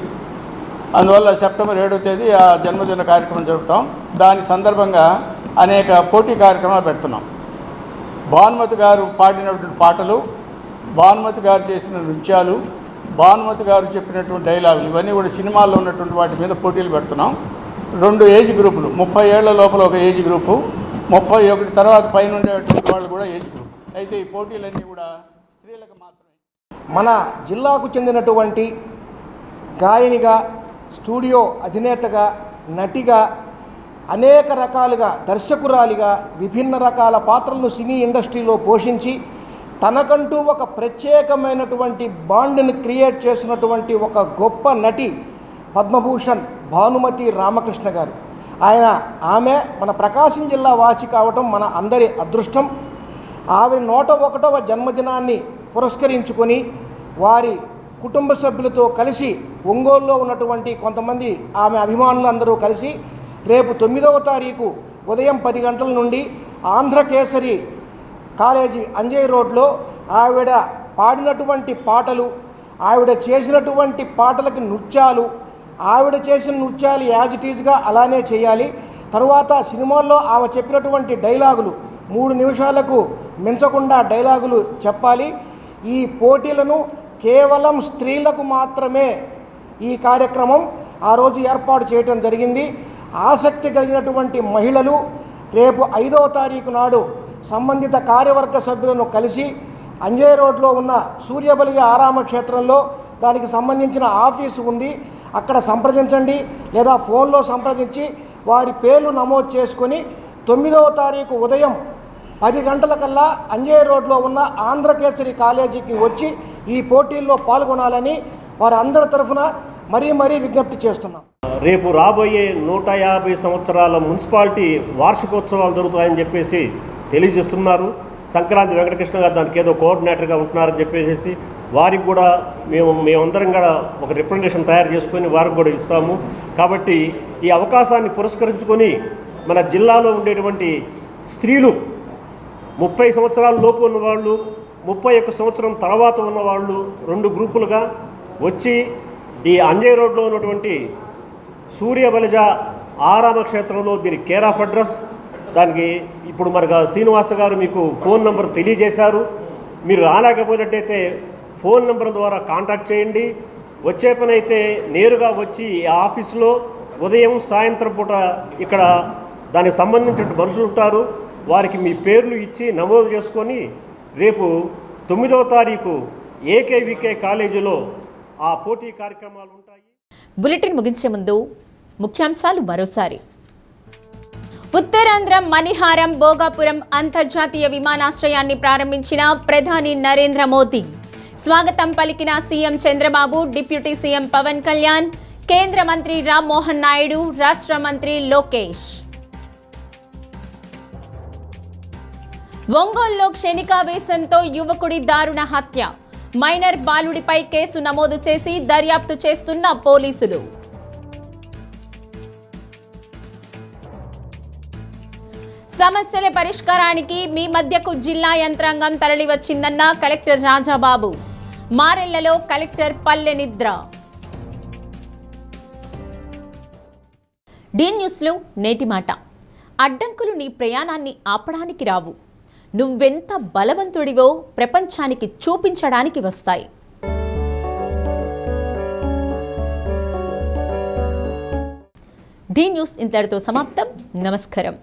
అందువల్ల సెప్టెంబర్ 7వ తేదీ ఆ జన్మదిన కార్యక్రమం జరుపుతాం. దాని సందర్భంగా అనేక పోటీ కార్యక్రమాలు పెడుతున్నాం. భానుమతి గారు పాడినటువంటి పాటలు, భానుమతి గారు చేసిన నృత్యాలు, భానుమతి గారు చెప్పినటువంటి డైలాగులు ఇవన్నీ కూడా సినిమాల్లో ఉన్నటువంటి వాటి మీద పోటీలు పెడుతున్నాం. 2 ఏజ్ గ్రూపులు, 30 ఏళ్ల లోపల ఒక ఏజ్ గ్రూపు, 31 తర్వాత పైన ఉండేటువంటి వాళ్ళు కూడా ఏజ్ గ్రూప్. అయితే ఈ పోటీలన్నీ కూడా స్త్రీలకు మాత్రమే. మన జిల్లాకు చెందినటువంటి గాయనిగా, స్టూడియో అధినేతగా, నటిగా, అనేక రకాలుగా దర్శకురాలిగా విభిన్న రకాల పాత్రలను సినీ ఇండస్ట్రీలో పోషించి తనకంటూ ఒక ప్రత్యేకమైనటువంటి బాండ్ని క్రియేట్ చేసినటువంటి ఒక గొప్ప నటి పద్మభూషణ్ భానుమతి రామకృష్ణ గారు. ఆమె మన ప్రకాశం జిల్లా వాసి కావటం మన అందరి అదృష్టం. ఆవిడ 101వ జన్మదినాన్ని పురస్కరించుకొని వారి కుటుంబ సభ్యులతో కలిసి ఒంగోలులో ఉన్నటువంటి కొంతమంది ఆమె అభిమానులందరూ కలిసి రేపు 9వ తారీఖు ఉదయం 10 గంటల నుండి ఆంధ్రకేసరి కాలేజీ అంజయ్ రోడ్లో ఆవిడ పాడినటువంటి పాటలు, ఆవిడ చేసినటువంటి పాటలకి నృత్యాలు, ఆవిడ చేసిన నృత్యాలు యాజ్ ఇట్ ఈజ్గా అలానే చేయాలి. తరువాత సినిమాల్లో ఆమె చెప్పినటువంటి డైలాగులు 3 నిమిషాలకు మించకుండా డైలాగులు చెప్పాలి. ఈ పోటీలను కేవలం స్త్రీలకు మాత్రమే ఈ కార్యక్రమం ఆ రోజు ఏర్పాటు చేయడం జరిగింది. ఆసక్తి కలిగినటువంటి మహిళలు రేపు 5వ తారీఖు నాడు సంబంధిత కార్యవర్గ సభ్యులను కలిసి అంజయ్ రోడ్లో ఉన్న సూర్యబలి ఆరామ క్షేత్రంలో దానికి సంబంధించిన ఆఫీసు ఉంది, అక్కడ సంప్రదించండి లేదా ఫోన్లో సంప్రదించి వారి పేర్లు నమోదు చేసుకొని 9వ తారీఖు ఉదయం 10 గంటలకల్లా అంజయ్ రోడ్లో ఉన్న ఆంధ్రకేసరి కాలేజీకి వచ్చి ఈ పోటీల్లో పాల్గొనాలని వారి అందరి తరఫున మరీ విజ్ఞప్తి చేస్తున్నాం. రేపు రాబోయే 150 సంవత్సరాల మున్సిపాలిటీ వార్షికోత్సవాలు జరుగుతాయని చెప్పేసి తెలియజేస్తున్నారు. సంక్రాంతి వెంకటకృష్ణ గారు దానికి ఏదో కోఆర్డినేటర్గా ఉంటున్నారని చెప్పేసి వారికి కూడా మేమందరం కూడా ఒక రిప్రజెంటేషన్ తయారు చేసుకొని వారికి కూడా ఇస్తాము. కాబట్టి ఈ అవకాశాన్ని పురస్కరించుకొని మన జిల్లాలో ఉండేటువంటి స్త్రీలు 30 సంవత్సరాల లోపు ఉన్నవాళ్ళు, 31 సంవత్సరం తర్వాత ఉన్నవాళ్ళు 2 గ్రూపులుగా వచ్చి ఈ అంజయ్ రోడ్లో ఉన్నటువంటి సూర్యబలిజ ఆరామ క్షేత్రంలో దీని కేర్ ఆఫ్ అడ్రస్, దానికి ఇప్పుడు మరి శ్రీనివాస గారు మీకు ఫోన్ నెంబర్ తెలియజేశారు. మీరు రాలేకపోయినట్టయితే ఫోన్ నెంబర్ ద్వారా కాంటాక్ట్ చేయండి. వచ్చే పని అయితే నేరుగా వచ్చి ఆఫీసులో ఉదయం సాయంత్రం పూట ఇక్కడ దానికి సంబంధించిన మనుషులు ఉంటారు, వారికి మీ పేర్లు ఇచ్చి నమోదు చేసుకొని రేపు 9వ తారీఖు ఏకేవికే కాలేజీలో ఆ పోటీ కార్యక్రమాలు ఉంటాయి. బులెటిన్ ముగించే ముందు ముఖ్యాంశాలు మరోసారి. ఉత్తరాంధ్ర మణిహారం భోగాపురం అంతర్జాతీయ విమానాశ్రయాన్ని ప్రారంభించిన ప్రధాని నరేంద్ర మోదీ. స్వాగతం పలికిన CM Chandrababu, deputy CM Pawan Kalyan, కేంద్ర మంత్రి రామ్మోహన్ నాయుడు, రాష్ట్ర మంత్రి లోకేష్. ఒంగోలులో క్షణికావేశంతో యువకుడి దారుణ హత్య. మైనర్ బాలుడిపై కేసు నమోదు చేసి దర్యాప్తు చేస్తున్న పోలీసులు. సమస్యల పరిష్కారానికి మీ మధ్యకు జిల్లా యంత్రాంగం తరలివచ్చిందన్న కలెక్టర్ రాజాబాబు. మారెళ్లలో కలెక్టర్ పల్లె నిద్ర. డి న్యూస్లో నేటి మాట. అడ్డంకులు నీ ప్రయాణాన్ని ఆపడానికి రావు, నువ్వెంత బలవంతుడివో ప్రపంచానికి చూపించడానికి వస్తాయి. డి న్యూస్ ఇంతటితో సమాప్తం. నమస్కారం.